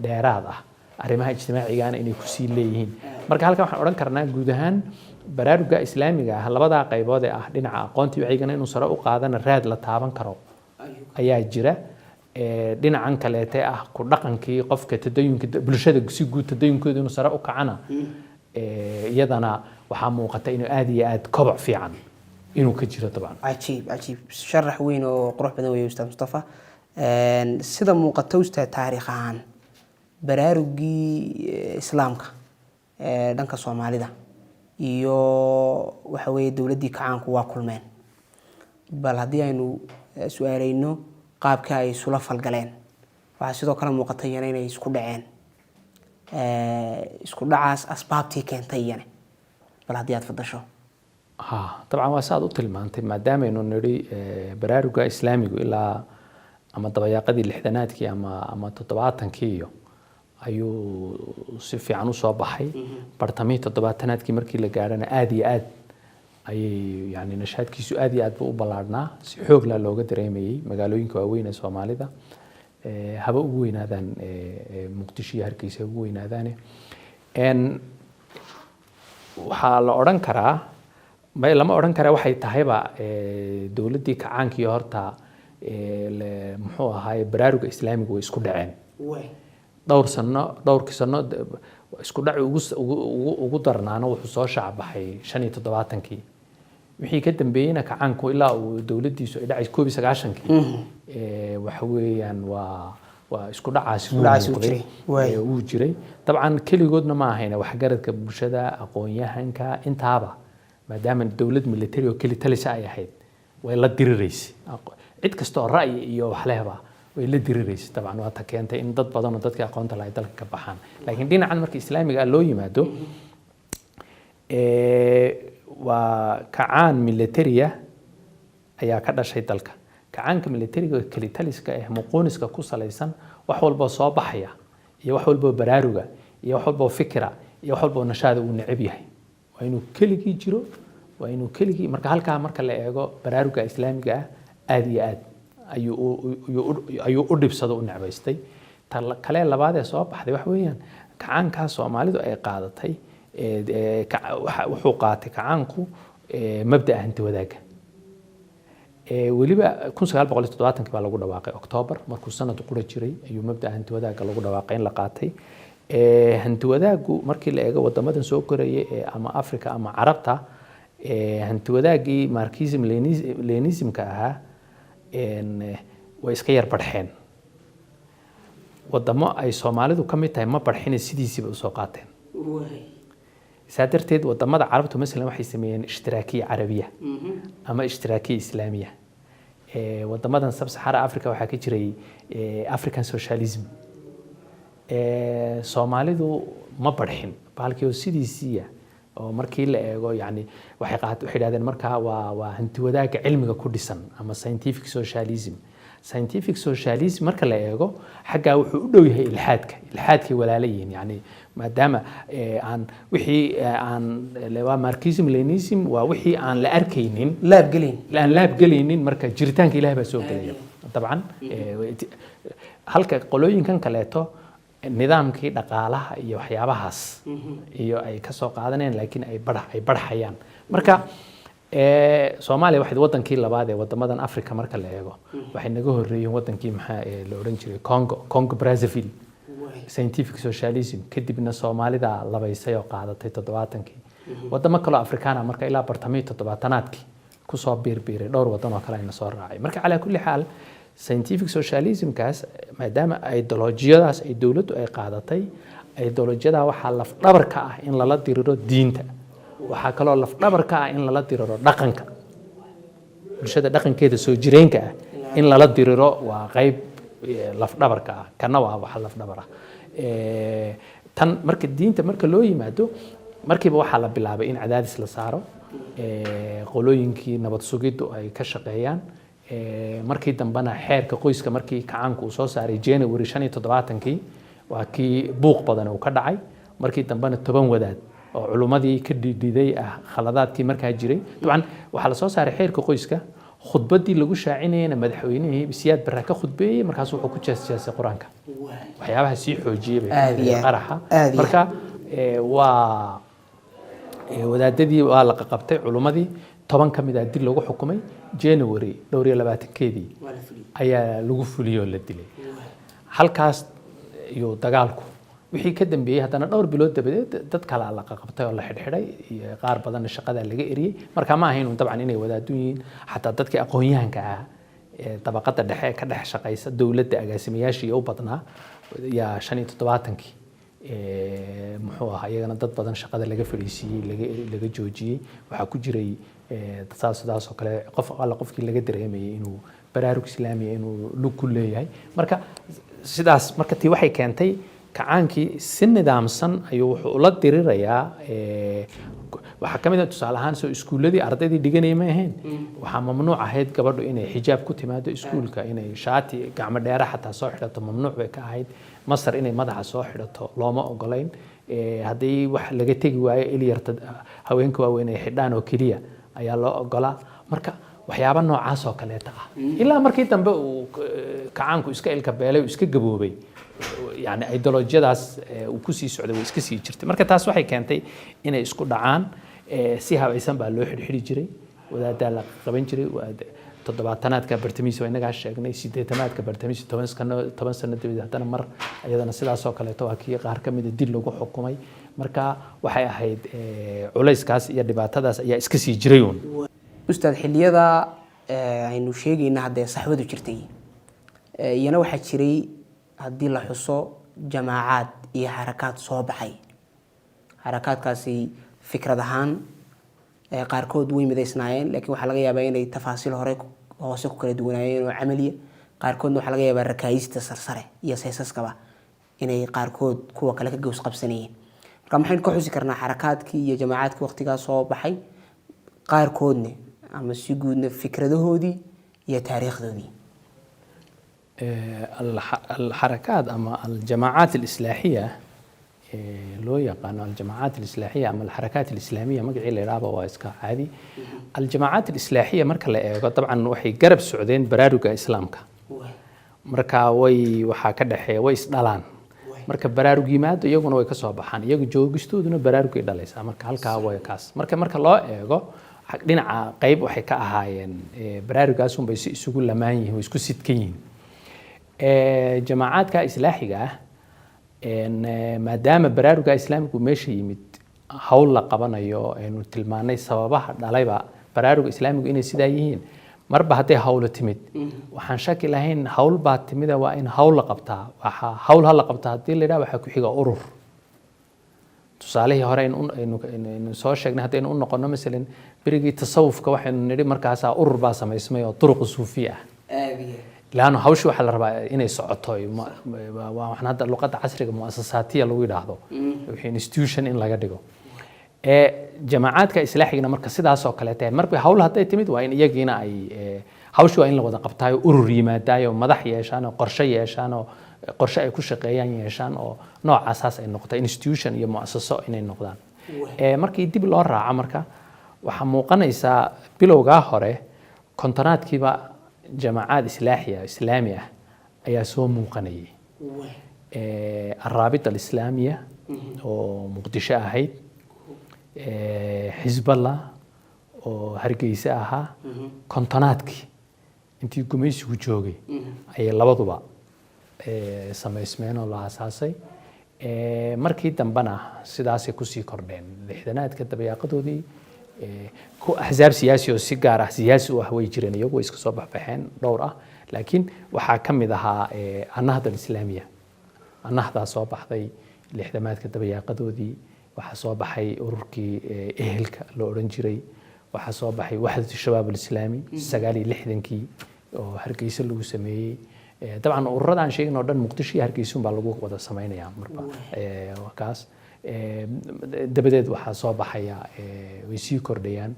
dheeraad ah arrimaha ijtimaacigaana inay ku sii leeyihiin marka halkan waxaan oran karnaa guud ahaan baraaruga islaamiga ah labada qaybood ee ah dhinaca aqoonta wacyiga inuu sare u qaadana raad la taaban karo ayaa jira dhinacan kaleete ah ku dhaqankii qofka tadayunka bulshada si guud tadayunkooda inuu sare u kacana iyadana waxa muuqata inuu aad iyo aad koboc fiican inuu ka jiro dabcan cajiib sharax weyn oo qurux badan weeye Ustaad Mustafa sida muuqata ustaad taariikh ahaan baraarugii islaamka dhanka Soomaalida iyo waxa weeye dawladii kacaanku waa kulmeen bal hadii aynu su'aalayno qaabka ay sula falgaleen waxa sidoo kale muuqata inay isku dhaceen isku dhacaas asbaabtii keentay yana bal hadii aad fadasho طبعا waa saad u tilmaantay maadaama aynu niri baraaruga islaamigu ilaa ama dabayaaqadii lixdanaadkii ama 70-kii ayuu si fiican u soo baxay bartamii 70-naadkii markii la gaarana aad iyo aad ayay yani nashaadkiisu aad iyo aad buu u balaadhnaa si xoog la looga dareemayay magaalooyinka waaweyn ee Soomaalida haba ugu weynaadaan Muqdisho iyo Hargeysa ugu weynaadaan waxaa la oran karaa ma lama oran kara waxay tahayba dawladii kacaankii horta muxuu ahaay baraaruga islaamiga way isku dhaceen dhowr sano isku dhac ugu darnaana wuxuu soo shacbaxay 75-kii wixii ka dambeeyayna kacaanku ilaa uu dawladiisu ay dhacay 1990-kii waxa weeyaan waa isku dhacaasi uu jiray dabcan keligoodna ma ahayna wax garadka bulshada aqoon-yahanka intaaba maadaama dawlad military oo keli talisa ay ahayd way la diriraysay cid kasta oo ra'yi iyo wax lehba way la diriraysay dabcan waa ta keentay in dad badan oo dadka aqoonta lahayd dalka ka baxaan laakiin dhinacan markii islaamiga loo yimaado waa kacaan militariya ayaa ka dhashay dalka kacaanka militariga kalitaliska muquuniska ku salaysan wax walba soo baxaya iyo wax walba baraaruga iyo wax walba fikra iyo wax walba nashaada uu neceb yahay waa inuu keligii jiro waa inuu keligii marka halkaa marka la eego baraaruga islaamiga aad iyo aad ayuu u dhibsado u necbaystay kale labaad ee soo baxday wax weeyaan kacaanka Soomaalidu ay qaadatay wuxuu qaatay kacaanku mabda'a hanti wadaaga weliba 1970 baa lagu dhawaaqay October markuu sanad qura jiray ayuu mabda'a hanti wadaaga lagu dhawaaqay in la qaatay hanti wadaagu markii la eego wadamadan soo korayay ama Afrika ama Carabta hanti wadaagii Marxism Leninismka ahaa way iska yar barxeen wadamo ay Soomaalidu ka mid tahay ma barxin sidiisiba u soo qaateen سادرتيد ودمada carabtu مثلا waxay sameeyeen ishtiraakiye carabiya ama ishtiraakiye islaamiya wadamadan sub-Sahara Africa waxa ka jiray African socialism Soomaalidu ma barxin balkii sidiisiya oo markii la eego yani waxay yiraahdeen marka waa hanti wadaaga cilmiga ku dhisan ama scientific socialism marka la eego xagga wuxuu u dhow yahay ilhaadka walaalayn yani maadaama aan wixii aan leewa Marxism Leninism waa wixii aan la arkaynin laab galeynin marka jiritaanka Ilaahay baa soo galaya dabcan halka qolooyinkan kaleeto nidaamkii dhaqaalaha iyo waxyaabahaas iyo ay ka soo qaadaneen laakiin ay barxayaan marka Soomaaliya waxay wadankii labaad ee wadamadan Afrika marka la eego waxay naga horeeyeen wadankii maxaa la oran jiray Congo Brazzaville scientific socialism kadibna Soomaalida labaysay oo qaadatay 70kii wadamo kale Afrikaan marka ilaa bartamay 70aadkii ku soo biirbiiray dhowr wadan oo kale ay soo raacay marka ala kulli xaal scientific socialism kaas maadaama ideolojiyadaas ay dawladdu ay qaadatay ideolojiyada waxa laf dhabarka ah in lala diriro diinta waxa kale oo laf dhabarka ah in lala diriro dhaqanka bulshada dhaqankeeda soo jireenka ah in lala diriro waa qayb laf dhabarka ah kana waa wax laf dhabar ah tan marka diinta marka loo yimaado markiiba waxa la bilaabay in cadaadis la saaro qolooyinkii nabad sugiddu ay ka shaqeeyaan markii dambana xeerka qoyska markii kacaanku uu soo saaray January 75kii waa kii buuq badan uu ka dhacay markii dambana 10 wadaad oo culumadii ka dhididay khaladaadkii markaa jiray dabcan waxa la soo saaray xeerka qoyska khudbadii lagu shaacinayna madaxweynihii Siyaad Barre ka khudbeeyay markaas wuxuu ku jeesjeesay Quraanka waxyaabaha si xoojiyay qaraxa marka waa wadaadadii waa la qabtay culumadii 10 kamid ah dil lagu xukumay January 22keedii ayaa lagu fuliyay la dilay halkaas iyo dagaalku wixii ka dambeeyay hadana dhowr bilood dabadeed dad kala la qabtay oo la xidhxidhay qaar badan shaqada laga eriyay marka ma ahayn dabcan inay wadaadooyin xataa dadkii aqoon-yahanka ah tabaqada dhexe ka dhex shaqeysa dawladda agaasimayaashii u badnaa ya 75kii muxuu ahaa iyagana dad badan shaqada laga fariisiyay laga joojiyay waxa ku jiray tasaasudaas oo kale qofkii laga dareemayay inuu baraarug islaami inuu lug ku leeyahay marka sidaas marka tii waxay keentay kacaankii si nidaamsan ayuu wuxuu la dirirayaa waxa kamid ah tusaale ahaan soo iskuuladii ardaydii dhiganay ma ahayn waxa mamnuuc ahayd gabadhu inay xijaab ku timaado iskuulka inay shaati gacmo dheer xataa soo xidhato mamnuuc bay ka ahayd Masar inay madaxa soo xidhato looma ogolayn hadii wax laga tagi waayo iliyarta haweenku waaweyn ay xidhaan oo kaliya ayaa loo ogolaa marka waxyaabo noocaas oo kale ah ilaa markii dambe uu kacaanku iska ilka beelay iska gaboobay يعني ideolojiyadaas uu ku sii socday way iska sii jirtay marka taas waxay keentay inay isku dhacaan si habaysan baa loo xidhxidhi jiray wadaadda la qaban jiray 70aadka bartamiis waa inaga sheegnay 80aadka bartamiis 10 sano dibadda hadana mar ayadana sidaas oo kale waa kii qaar kamid dil lagu xukumay marka waxay ahayd culayskaas iyo dhibaatadaas ayaa iska sii jiray ustaad xilliyada aynu sheegayna hadda saxwadu jirtay iyana waxa jiray haddii la xuso jamaacad iyo harakaad soo baxay harakaadkaasi fikrad ahaan qaarkood way midaysnaayeen laakiin waxaa laga yaabaa inay tafaasiil hore hoose ku kala duwanaayeen oo camaliya qaarkoodna waxaa laga yaabaa rakaayista sarsare iyo saysaskaba inay qaarkood kuwa kale ka gows qabsanayeen marka maxaynu ka xusi karnaa xarakaadkii iyo jamaacadkii waqtigaas soo baxay qaarkoodna ama si guudna fikradahoodii iyo taariikhdoodii الحركات أما الجماعات الإصلاحية لو يقال الجماعات الإصلاحية أما الحركات الإسلامية مقعي لرابة واسكا عادي الجماعات الإصلاحية مركا طبعا وحي قرب السعودين برارقة إسلامك مركا وي وحا كدحي وي إسدالان marka baraarug yimaado iyaguna way ka soo baxaan iyagu joogistooduna baraarug ay dhalaysaa marka halka way kaas marka loo eego dhinaca qayb waxay ka ahaayeen baraarugaas un bay isugu lamaan yihiin isku sidkan yihiin jamaacadka islaaxiga ah maadaama baraaruga islaamigu meesha yimid hawl la qabanayo aynu tilmaanay sababaha dhalayba baraaruga islaamigu inay sidaa yihiin marba hadday hawlo timid waxaan shaki lahayn hawl baa timida waa in hawl la qabtaa waxa hawl la qabtaa hadii la yiraahdo waxa ku xiga urur tusaalihii hore in soo sheegnay hadaynu u noqono midalan birigi tasawufka waxaynu niri markaas urur baa sameysmay oo turuq suufiya laano hawshu waxa la rabaa inay socoto waxaan hadda luqadda casriga muassasaatiya lagu yiraahdo wixii institution in laga dhigo jamaacadka islaaxigana marka sidaas oo kale tahay marba hawl haday timid waa in iyagiina ay hawshu waa in la wada qabtaayo urur yimaadaayo madax yeeshaan oo qorshe yeeshaan oo qorshe ay ku shaqeeyaan yeeshaan oo nooc asaas ay noqoto institution iyo muassaso inay noqdaan markii dib loo raaco marka waxa muuqanaysa bilowga hore kontonaadkiiba jamaacad islaami ah ayaa soo muuqanayay الرابطة الإسلامية ومقدشة أهيد حزب الله وهرقيسة أها كونتوناتك انتي قميس وجوغي أي لبضبا سما اسمين الله أساسي مركي دنبنا سيداسي كسي كردين لحدانات كدب ياقضو دي كو أحزاب سياسي وسيقارة سياسي وهوي جيرين يوغو إسكو صبح بحين دورة لكن waxaa kamid ahaa annahda islaamiya annahda soo baxday lixdamaadka dabayaaqadoodii waxa soo baxay ururkii ehelka loo oran jiray waxa soo baxay wahdatu shabaab islaami 69kii oo hargeysa lagu sameeyay dabcan ururadan sheegno dhan muqdisho hargeysa baa lagu wada sameeynaya marba wakaas dabadeed waxa soo baxaya way sii kordhayaan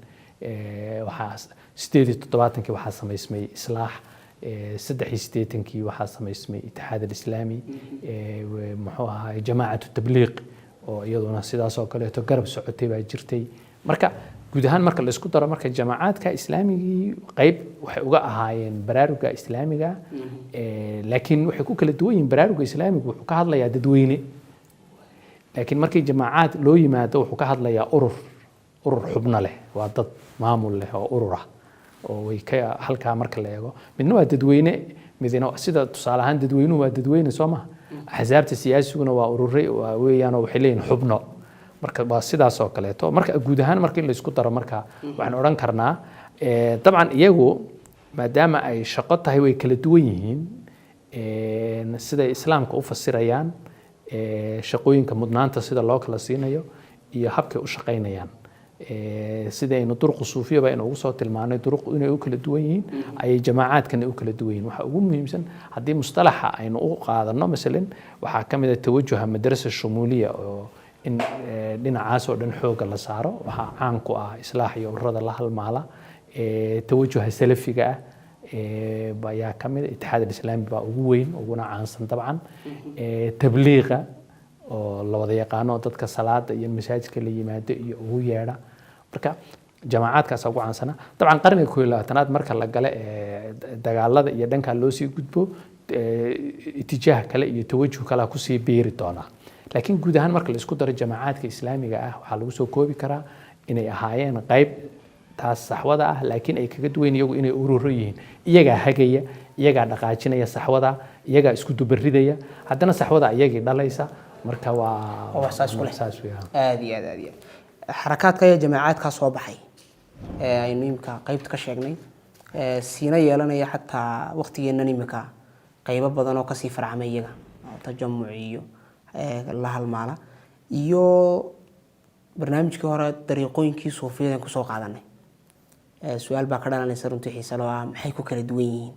waxa 87kii waxa sameysmay islaax سدح ستيتنكي وحاسة ما اسمه اتحاد الإسلامي محوها جماعة التبليغ ويضنا سيداسو كله تقرب سعودي باجرتي مركا جودهان مركا الاسكودر مركا جماعات كإسلامي قيب وحقوقها هاين برارجة إسلامية لكن وحقوق كل دوين برارجة إسلامي وحقوقها هذا يا دويني لكن مركا جماعات لو يمادو وحقوقها هذا يا أرر حبنا له وعدد معمول له أرره oo way ka halka marka la eego midna waa dadweyne midna sida tusaale ahaan dadweynuhu waa dadweyne Soomaa axsaabta siyaasiguna waa ururay weeyaan oo waxay leeyihiin xubno marka waa sidaas oo kale to marka guud ahaan markii la isku daro marka waxaan oran karnaa dabcan iyagu maadaama ay shaqo tahay way kala duwan yihiin sida islaamka u fasirayaan shaqooyinka mudnaanta sida loo kala siinayo iyo habka u shaqeynayaan sida aynu duruq suufiya baa inuu soo tilmaanay duruq inay u kala duwan yihiin ay jamaacadkan u kala duwan yihiin waxa ugu muhiimsan hadii mustalaxa aynu u qaadano midalan waxa kamid ah tawajuha madrasa shumuliya oo in dhinacaas oo dhan xoog la saaro waxa caan ku ah islaax iyo ururada la halmaala tawajuha salafiga ah baa kamid اتحاد الإسلامي baa ugu weyn uguna caansan dabcan tabliiqa oo la wada yaqaano dadka salaada iyo masaajidka la yimaado iyo ugu yeedha marka jamaacadkaas ugu caansana dabcan qarniga 12aad marka la gale dagaalada iyo dhanka loo sii gudbo itijaah kale iyo tawajuh kale ku sii beeri doona laakiin guud ahaan marka la isku daro jamaacadka islaamiga ah waxa lagu soo koobi karaa inay ahaayeen qayb taas saxwada ah laakiin ay kaga duwan iyagu inay ururo yihiin iyaga hagaya iyaga dhaqaajinaya saxwada iyaga isku dubaridaya haddana saxwada iyagii dhalaysa marka waa waxsaas ku leh aad iyo xarakaadka iyo jamaacadka soo baxay aynu imka qaybta ka sheegnay siina yeelanaya xataa waqtigeena nimika qaybo badan oo ka sii farcamay iyaga tajamuc iyo la halmaala iyo barnaamijkii hore dariiqooyinkii suufiyadan kusoo qaadanay su-aal baa ka dhalanaysa runtii xiise loo ah maxay ku kala duwan yihiin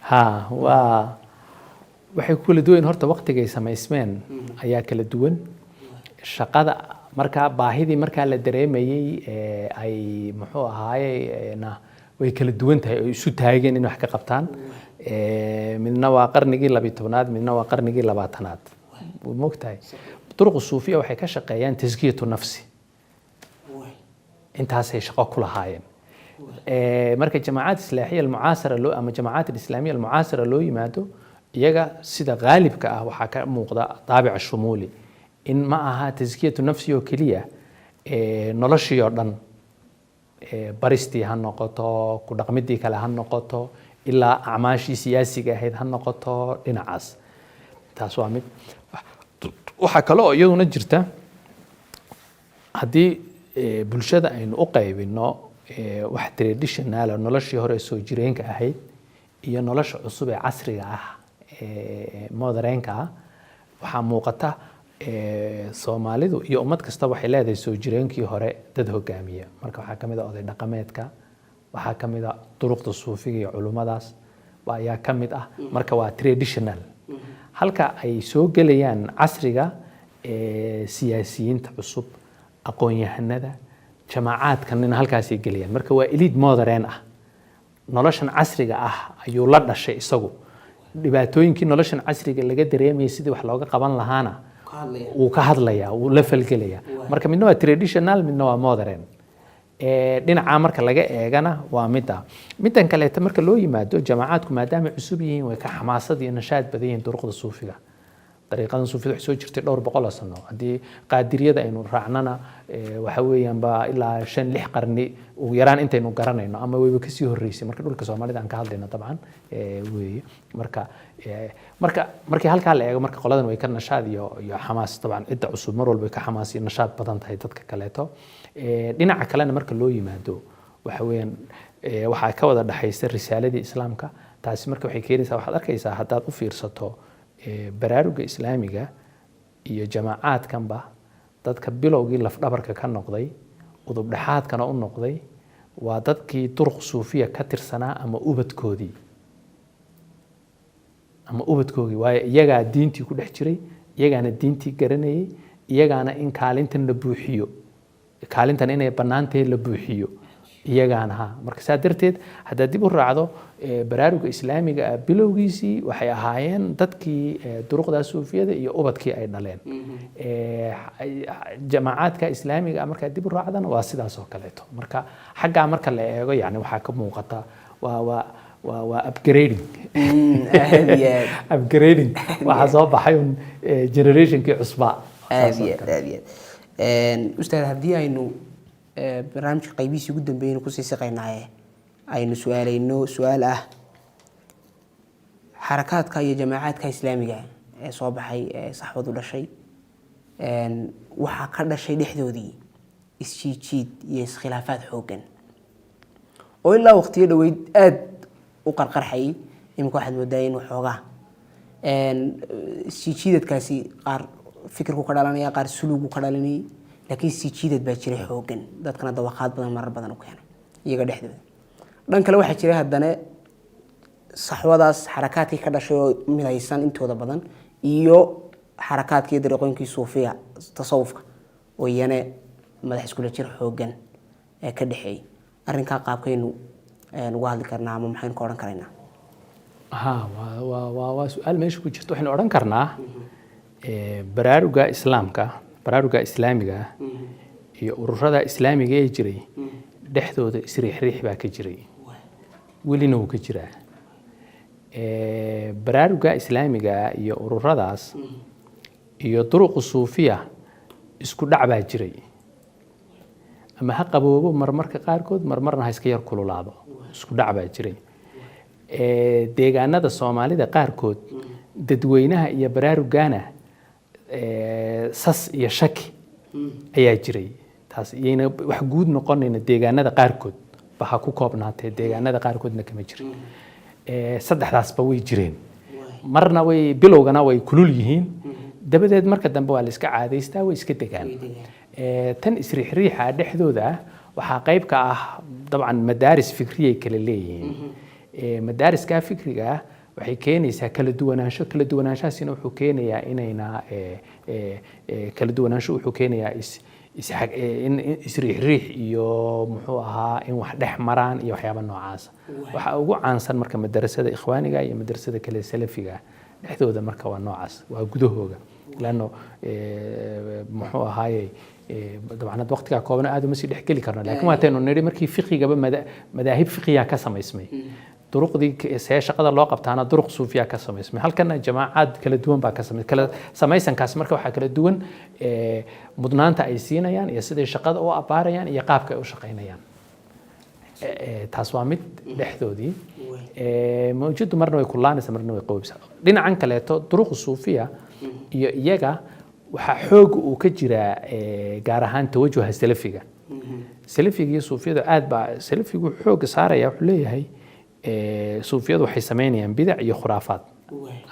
ha waxay ku kala duwan yihiin horta waqtigay samaysmeen ayaa kala duwan shaqada markaa baahidii markaa la dareemayay ay muxuu ahaaye way kala duwan tahay oo isu taageen in wax ka qabtaan midna waa qarnigii 12aad midna waa qarnigii 20aad moogtahay duruq suufiya waxay ka shaqeeyaan taskiyatu nafsi intaasay shaqo ku lahaayeen marka jamaacad islaaxiya almucaasara loo ama jamaacad islaamiya almucaasara loo yimaado iyaga sida qaalibka ah waxaa ka muuqda daabic shumuuli in ma aha taskiyatu nafsi oo keliya noloshii oo dhan baristii ha noqoto ku dhaqmidii kale ha noqoto ilaa acmaashii siyaasiga ahayd ha noqoto dhinacaas taas waa mid waxaa kale oo iyaduna jirta haddii bulshada aynu u qaybino wax traditional noloshii hore soo jireenka ahayd iyo nolosha cusub ee casriga ah modernka ah waxaa muuqata Soomaalidu iyo ummad kasta waxay leedahay soo jireenkii hore dad hogaamiya marka waxaa kamid ah oday dhaqameedka waxaa kamid ah duruqda suufiga iyo culimadaas ayaa kamid ah marka waa traditional halka ay soo gelayaan casriga siyaasiyiinta cusub aqoon-yahanada jamaacadkan halkaas ay gelayaan marka waa elite modern ah noloshan casriga ah ayuu la dhashay isagu dhibaatooyinkii noloshan casriga laga dareemayay sidii wax looga qaban lahaana uu ka hadlayaa uu la falgelaya marka midna waa traditional midna waa modern dhinaca marka laga eegana waa midan kaleeta marka loo yimaado jamaacadku maadaama cusub yihiin way ka xamaasad iyo nashaad badan yihiin duruqda suufiga dariiqadan suufida waxay soo jirtay dhowr boqol sano haddii qaadiriyada aynu raacnana waxa weeyaan ba ilaa 5-6 qarni ugu yaraan intaynu garanayno ama wayba ka sii horeysay marka dhulka Soomaalida aan ka hadlayno dabcan weeye markii halkaa la eego marka qoladan way ka nashaad iyo xamaas dabcan cidda cusub mar walba ka xamaas iyo nashaad badan tahay dadka kaleeto dhinaca kalena marka loo yimaado waxa weeyaan waxa ka wada dhaxaysa risaaladii islaamka taasi marka waxay keenaysaa waxaad arkaysaa haddaad u fiirsato baraaruga islaamiga iyo jamaacadkanba dadka bilowgii lafdhabarka ka noqday udub dhaxaadkana u noqday waa dadkii duruq suufiya ka tirsanaa ama ubadkoodii waayo iyagaa diintii ku dhex jiray iyagaana diintii garanayay iyagaana in kaalintan la buuxiyo kaalintan inay bannaantahay la buuxiyo iyagaana marka saa darteed haddaad dib u raacdo baraaruga islaamiga bilowgiisii waxay ahaayeen dadkii duruqda suufiyada iyo ubadkii ay dhaleen jamaacadka islaamiga marka dib u raacdana waa sidaas oo kaleeto marka xagga marka la eego yani waxa ka muuqata waa upgrading upgrading waxa soo baxay generationkii cusba ustaad haddii aynu barnaamijka qaybihiisii ugu dambeeyay ku sii siqaynaaye aynu su'aalayno su'aal ah xarakaadka iyo jamaacadka islaamiga ee soo baxay ee saxwadu dhashay waxa ka dhashay dhexdoodii isjiid iyo iskhilaafaad xoogan oo ilaa waqtiyo dhaweyd aad u qarqarxay imika waxaad moodaa in waxoogaa isjiidadkaasi qaar fikirku ka dhalanaya qaar suluugu ka dhalanayay laakiin sijiidad baa jiray xoogan dadkana dawaqaad badan marar badan u keenay iyaga dhexdooda dhan kale waxaa jiray haddana saxwadaas xarakaadkii ka dhashay oo midaysan intooda badan iyo xarakaadkii dariiqooyinkii suufiga tasawufka oo iyana madax iskula jir xoogan ee ka dhexeeyay arrinkaa qaabkaynu uga hadli karnaa ama maxaynu ka odhan karaynaa waa su-aal meesha ku jirta waxaynu odhan karnaa baraaruga islaamiga iyo ururada islaamiga ee jiray dhexdooda isriixriix baa ka jiray welina wuu ka jiraa baraaruga islaamiga iyo ururadaas iyo duruq suufiya isku dhac baa jiray ama ha qaboobo marmarka qaarkood marmarna ha iska yar kululaado isku dhac baa jiray deegaanada Soomaalida qaarkood dadweynaha iyo baraarugana sas iyo shaki ayaa jiray taas iyana wax guud noqonayna deegaanada qaarkood waxa ku koobnaatay deegaanada qaarkoodna kama jirin saddexdaasba way jireen marna way bilowgana way kulul yihiin dabadeed marka dambe waa la iska caadaystaa way iska degaan tan isriixriixa dhexdooda waxaa qayb ka ah dabcan madaaris fikriyay kala leeyihiin madaariska fikriga ah waxay keenaysaa kala duwanaanshahaasina wuxuu keenayaa inayna kala duwanaansho wuxuu keenayaa in isriixriix iyo muxuu ahaa in wax dhex maraan iyo waxyaaba noocaas waxa ugu caansan marka madarasada ikhwaaniga iyo madarasada kale salafiga dhexdooda marka waa noocaas waa gudahooga laano muxuu ahaaye dabcan waqtiga kooban aad uma sii dhexgeli karno laakiin waa taynu niri markii fiqigaba madaahib fiqiya ka samaysmay duruqdii shaqada loo qabtaana duruq suufiya ka samaysmay halkana jamaacad kala duwan baa ka samaysmay kala samaysankaas marka waxa kala duwan mudnaanta ay siinayaan iyo siday shaqada u abaarayaan iyo qaabka ay u shaqaynayaan taas waa mid dhexdoodii mawjadu marna way kulaanaysaa marna way qowbsaa dhinacan kaleeto duruq suufiya iyo iyaga waxaa xoog uu ka jiraa gaar ahaan tawajuha salafiga salafiga iyo suufiyadu aad baa salafigu xoog saaraya wuxuu leeyahay suufiyadu waxay sameynayaan bidac iyo khuraafaad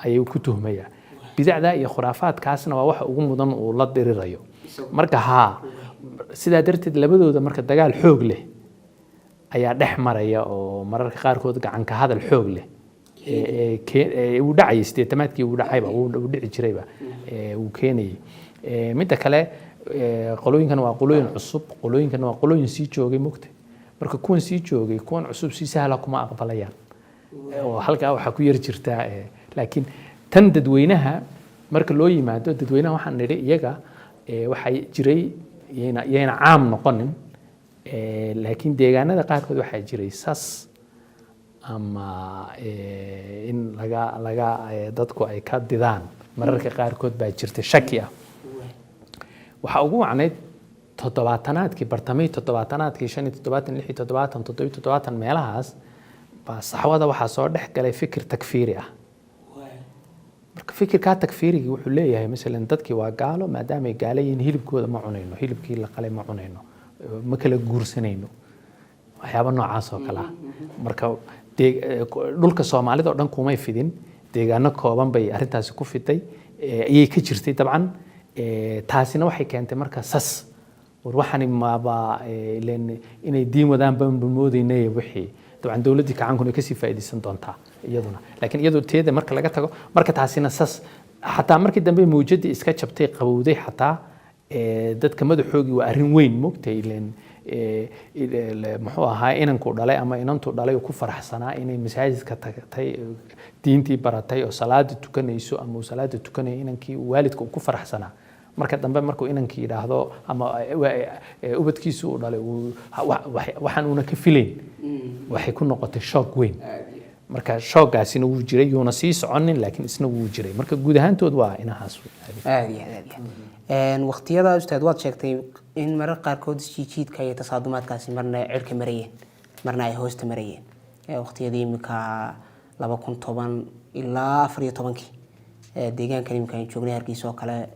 ayay ku tuhmayaan bidacda iyo khuraafaadkaasna waa waxa ugu mudan uu la dirirayo marka sidaa darteed labadooda marka dagaal xoog leh ayaa dhex maraya oo mararka qaarkood gacan ka hadal xoog leh uu dhacay sideetamaadkii uu dhacayba uu dhici jirayba uu keenayay midda kale qolooyinkan waa qolooyin cusub qolooyinkan waa qolooyin sii joogay mugtay marka kuwan sii joogay kuwan cusub si sahla kuma aqbalayaan oo halka waxa ku yar jirta laakiin tan dadweynaha marka loo yimaado dadweynaha waxaan niri iyaga waxay jiray iyana caam noqonin laakiin deegaanada qaarkood waxaa jiray sas ama in laga dadku ay ka didaan mararka qaarkood baa jirta shaki ah waxa ugu wacnayd toddobaatanaadkii bartamay toddobaatanaadkii 57 meelahaas baa saxwada waxaa soo dhex galay fikir takfiiri ah marka fikirka takfiiriga wuxuu leeyahay midalan dadkii waa gaalo maadaama ay gaalo yihiin hilibkooda ma cunayno hilibkii la qalay ma cunayno ma kala guursanayno waxyaaba noocaas oo kale ah marka dhulka Soomaalida oo dhan kumay fidin deegaano kooban bay arintaasi ku fiday ayay ka jirtay dabcan taasina waxay keentay marka sas waxani maaba inay diin wadaan baan moodaynay wixii dabcan dawladii kacankuna ka sii faa'iideysan doontaa iyaduna laakiin iyadoo teeda marka laga tago marka taasina sas xataa markii dambe mawjadi iska jabtay qabowday xataa dadka madaxoogi waa arrin weyn moogtay muxuu ahaa inanku dhalay ama inantu dhalay ku faraxsanaa inay masaajidka tagtay diintii baratay oo salaada tukanayso ama salaada tukanay inankii waalidku ku faraxsanaa marka dambe markuu inankii yiraahdo ama ubadkiisu u dhalay waxaan una ka filayn waxay ku noqotay shock weyn marka shoogaasina wuu jiray yuuna sii soconin laakiin isna wuu jiray marka guud ahaantood waa inahaas waqtiyada ustaad waad sheegtay in marar qaarkood jiidka iyo tasaadumaadkaasi marna cirka marayeen marna ay hoosta marayeen waqtiyadii imika 2010 ilaa 14 deegaankan imika aan joognay Hargeysa oo kale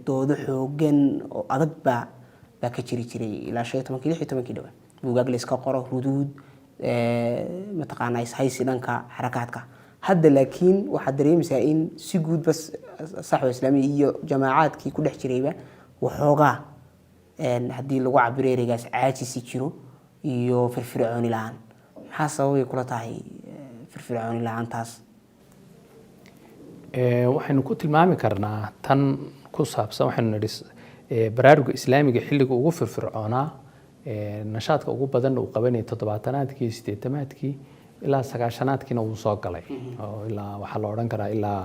doodo xoogan oo adag baa ka jiri jiray ilaa 16 dhawaan buugaag la iska qoro huduud mataqaanaa haysi dhanka xarakaadka hadda laakiin waxa dareemaysaa in si guud bas saxwa islaamiga iyo jamaacadkii ku dhex jirayba waxoogaa haddii lagu cabiro ereygaas caajisi jiro iyo firfircooni la'aan maxaa sababay kula tahay firfircooni la'aantaas waxaynu ku tilmaami karnaa tan ku saabsan waxaynu nidhi baraaruga islaamiga xilliga ugu firfircoonaa nashaadka ugu badan uu qabanayay 70aadkii 80aadkii ilaa 90aadkiina uu soo galay oo ilaa waxa la oran karaa ilaa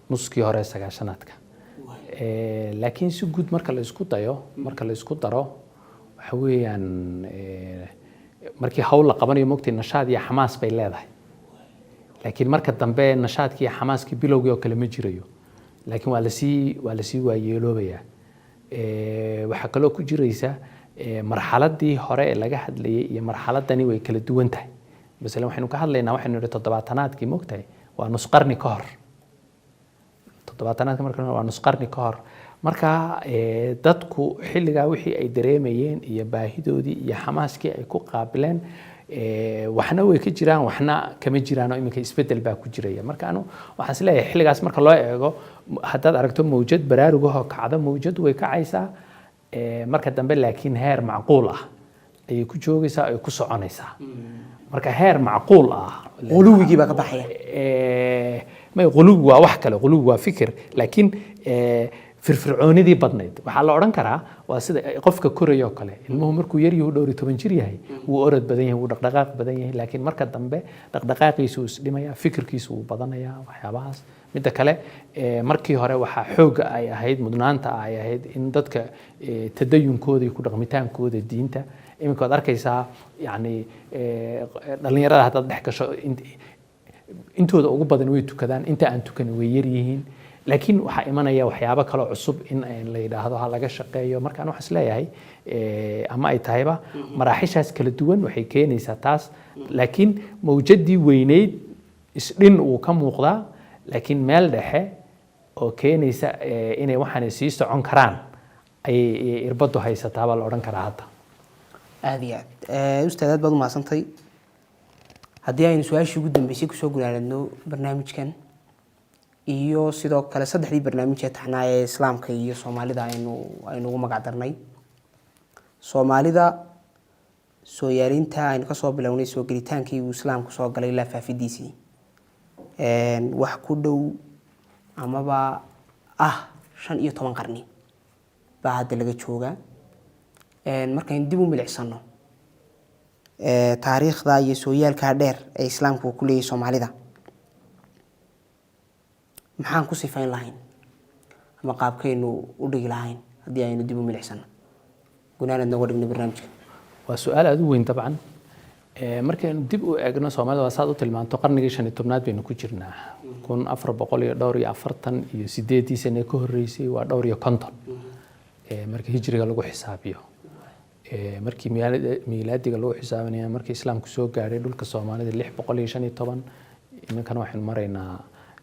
nuskii hore 90aadka laakiin si guud marka la isku dayo marka la isku daro waxa weeyaan markii hawl la qabanayo moogtay nashaad iyo xamaas bay leedahay laakiin marka dambe nashaadkii iyo xamaaskii bilowgii oo kale ma jirayo laakiin waa la sii waayeeloobaya waxa kale oo ku jiraysa marxaladii hore ee laga hadlayay iyo marxaladani way kala duwan tahay مثلا waxaynu ka hadlaynaa waxaynu nidhi toddobaatanaadkii moogtahay waa nus qarni ka hor toddobaatanaadka marka waa nus qarni ka hor marka dadku xilligaa wixii ay dareemayeen iyo baahidoodii iyo xamaaskii ay ku qaabileen waxna way ka jiraan waxna kama jiraan oo iminka isbedel baa ku jiraya marka anu waxaan is leeyahay xilligaas marka loo eego haddaad aragto mawjad baraarugahoo kacda mawjad way kacaysaa marka dambe laakiin heer macquul ah ayay ku joogaysaa ay ku soconaysaa marka heer macquul ah quluwigii baa ka baxaya ma quluwi waa wax kale quluwi waa fikir laakiin firfircoonidii badnayd waxaa la odhan karaa waa sida qofka korayoo kale ilmuhu markuu yar yahay 12 jir yahay wuu orod badan yahay wuu dhaqdhaqaaq badan yahay laakiin marka dambe dhaqdhaqaaqiisu is dhimaya fikirkiisu wuu badanayaa waxyaabahaas midda kale markii hore waxaa xoog ay ahayd mudnaanta ay ahayd in dadka tadayunkooda iyo ku dhaqmitaankooda diinta iminka waad arkaysaa yani dhalinyarada haddaad dhex gasho intooda ugu badan way tukadaan inta aan tukanin way yar yihiin laakiin waxaa imanaya waxyaabo kale cusub in la yiraahdo ha laga shaqeeyo markaan wax isleeyahay ama ay tahayba maraaxishaas kala duwan waxay keenaysaa taas laakiin mawjadii weyneyd isdhin uu ka muuqdaa laakiin meel dhexe oo keenaysa inay waxaan sii socon karaan ay irbadu haysataa baa la odhan karaa hadda aad iyo aad ustaad baad u maasantay haddii aynu su-aashii ugu dambeysay kusoo gunaanadno barnaamijkan iyo sidoo kale saddexdii barnaamij ee taxnaa ee islaamka iyo soomaalida aynu ugu magac darnay soomaalida soo yaalinta aynu kasoo bilownay soo gelitaankii uu islaamku soo galay ilaa faafidiisii wax ku dhow amaba 15 qarni baa hadda laga joogaa markaynu dib u milicsano taariikhda iyo sooyaalka dheer ee islaamku ku leeyahay soomaalida maxaan ku sifayn lahayn ama qaabkaynu u dhigi lahayn haddii aynu dib u milicsano gunaanad nooga dhigno barnaamijka waa su-aal aad u weyn dabcan markaynu dib u eegno soomaalida waa saad u tilmaanto qarnigii 15aad baynu ku jirnaa 1448 iyo 8 sano ka horreysay waa 250 markii hijriga lagu xisaabiyo markii miilaadiga lagu xisaabinayo markii islaamku soo gaaray dhulka Soomaalida 615 iminkan waxaan maraynaa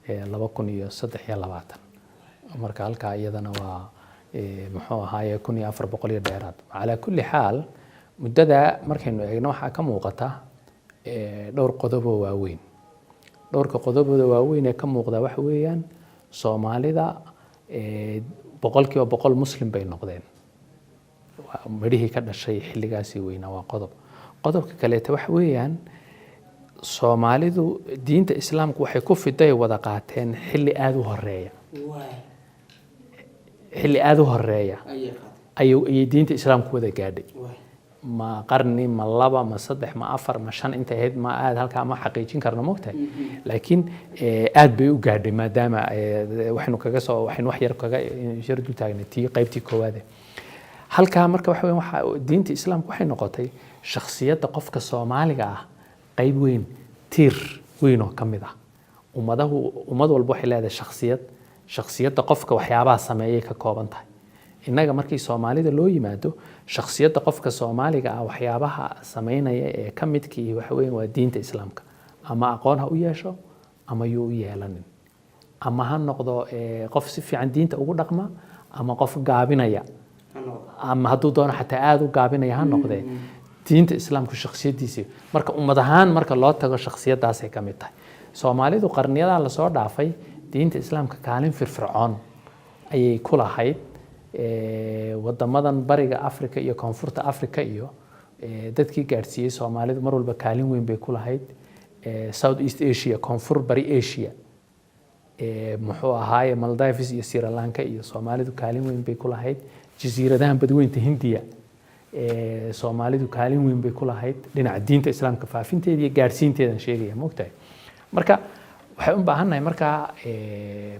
2023 marka halka iyadana waa muxuu ahaayay 1400 dheeraad ala kulli xaal muddada markaynu eegno waxa ka muuqata dhowr qodob oo waaweyn dhowrka qodobada waaweyn ee ka muuqda waxa weeyaan Soomaalida boqolkiiba boqol muslim bay noqdeen marihii ka dhashay xilligaasi weyna waa qodobka kale waxa weeyaan Soomaalidu diinta islaamku waxay ku fiday wada qaateen xilli aad u horeeya ayay diinta islaamku wada gaadhay ma qarni ma laba ma saddex ma afar ma shan inta ahayd ma aad halka ma xaqiijin karno moogtahay laakiin aad bay u gaadhay maadaama waxaynu wax yar kaga dul taagnay qaybtii koowaad halka marka waxa diinta islaamku waxay noqotay shakhsiyadda qofka Soomaaliga ah qayb weyn tiir weyn oo kamid ah ummad walba waxay leedahay shakhsiyadda qofka waxyaabaha sameeyay ka kooban tahay inaga markii Soomaalida loo yimaado shakhsiyadda qofka Soomaaliga ah waxyaabaha sameynaya ee kamidkii waxa weyn waa diinta islaamka ama aqoon ha u yeesho ama yuu yeelanin ama ha noqdo qof si fiican diinta ugu dhaqma ama qof gaabinaya ama hadduu doono xataa aad u gaabinaya ha noqdee diinta islaamku shakhsiyadiisa marka ummad ahaan marka loo tago shakhsiyadaas ay kamid tahay Soomaalidu qarniyada la soo dhaafay diinta islaamka kaalin firfircoon ayay ku lahayd wadamadan bariga Afrika iyo koonfurta Afrika iyo dadkii gaarsiiyay Soomaalidu mar walba kaalin weyn bay ku lahayd South East Asia koonfur bari Asia muxuu ahaayay Maldives iyo Sri Lanka iyo Soomaalidu kaalin weyn bay ku lahayd jasiiradahan badweynta Hindiya Soomaalidu kaalin weyn bay ku lahayd dhinaca diinta islaamka faafinteeda iyo gaarsiinteedan sheegaya moogtahay marka waxay u baahannahay marka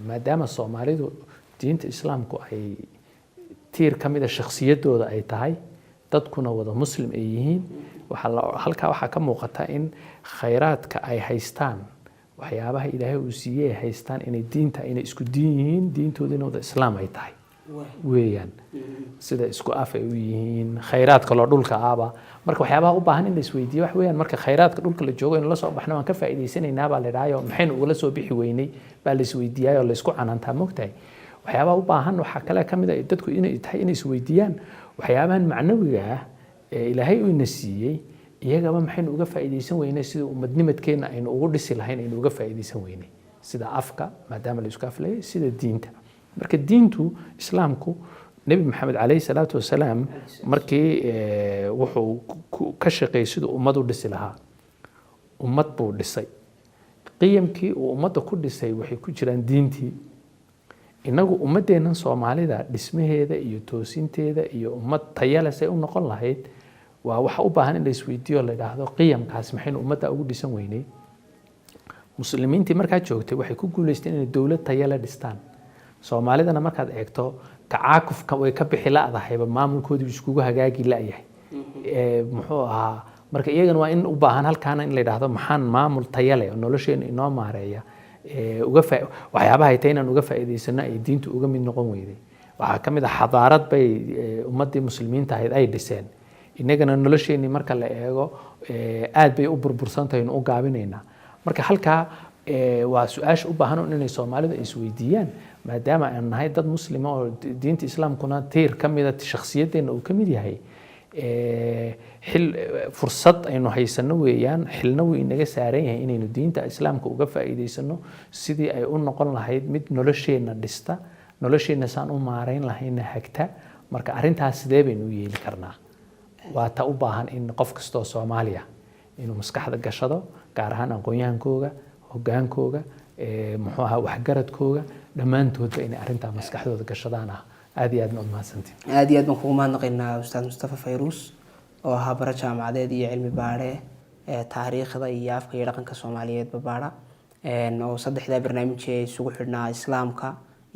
maadaama Soomaalidu diinta islaamku ay tiir kamid ah shakhsiyadooda ay tahay dadkuna wada muslim ay yihiin halka waxa ka muuqata in khayraadka ay haystaan waxyaabaha Ilaahay uu siiyay haystaan inay diinta inay isku diin yihiin diintooduna wada islaam ay tahay weeyaan sida isku af ay u yihiin khayraadka loo dhulka aaba marka waxyaabaha u baahan in la isweydiiyo wax weeyaan marka khayraadka dhulka la joogo in la soo baxno aan ka faa'iideysanaynaa baa la dhaayo maxaynu uga soo bixi weynay baa la isweydiiyay oo la isku canaantaa moogtahay waxyaabaha u baahan waxa kale kamid ah dadku inay tahay inay isweydiiyaan waxyaabahan macnawiga ah ee Ilaahay uu ina siiyay iyagaba maxaynu uga faa'iideysan weynay sida ummadnimadkeena aynu ugu dhisi lahayn aynu uga faa'iideysan weynay sida afka maadaama la isku aflay sida diinta marka diintu islaamku nebi maxamed calayhi salaatu wasalaam markii wuxuu ka shaqeeyey siduu ummad u dhisi lahaa ummad buu dhisay qiyamkii uu ummadda ku dhisay waxay ku jiraan diintii inagu ummadeennan soomaalida dhismaheeda iyo toosinteeda iyo ummad tayale say u noqon lahayd waa waxa u baahan in la isweydiiyo la yidhaahdo qiyamkaas maxaynu ummadda ugu dhisan weynay muslimiintii markaa joogtay waxay ku guulaysteen inay dowlad tayale dhistaan soomaalidana markaad eegto kacaakufka way ka bixi la'dahayba maamulkoodii iskugu hagaagi la'yahay muxuu ahaa marka iyagana waa in u baahan halkaana in la yidhaahdo maxaan maamul tayale oo nolosheena inoo maareeya waxyaabaha ay tahay inaan uga faa'iidaysano ay diintu uga mid noqon weyday waxaa ka mid ah xadaarad bay ummaddii muslimiinta ahayd ay dhiseen innagana nolosheenii marka la eego aad bay u burbursan tahay u gaabinaynaa marka halkaa waa su-aasha u baahan inay soomaalidu isweydiiyaan maadaama aan nahay dad muslima oo diinta islaamkuna tiir ka mida shakhsiyadeenna uu ka mid yahay fursad aynu haysano weeyaan xilna wuu inaga saaran yahay inaynu diinta islaamka uga faa'iidaysano sidii ay u noqon lahayd mid nolosheenna dhista nolosheenna saan u maarayn lahayna hagta marka arrintaas sidee baynu u yeeli karnaa waa ta u baahan in qof kastoo Soomaaliya inuu maskaxda gashado gaar ahaan aqoon-yahankooga hogaankooga muxuu ahaa waxgaradkooga dhammaantoodba inay arrintaa maskaxdooda gashadaan aad iyo aad ma mahadsantiin aad iyo aad baan kugu mahadnaqaynaa ustaad Mustafa Fayruus oo ahaa bara jaamacadeed iyo cilmi baare taariikhda iyo afka iyo dhaqanka Soomaaliyeed baara oo saddexda barnaamij ee isugu xidhnaa islaamka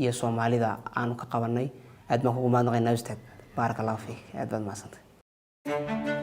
iyo Soomaalida aanu ka qabanay aad baan kugu mahadnaqaynaa ustaad barakallahu fiik aad baad mahadsantahay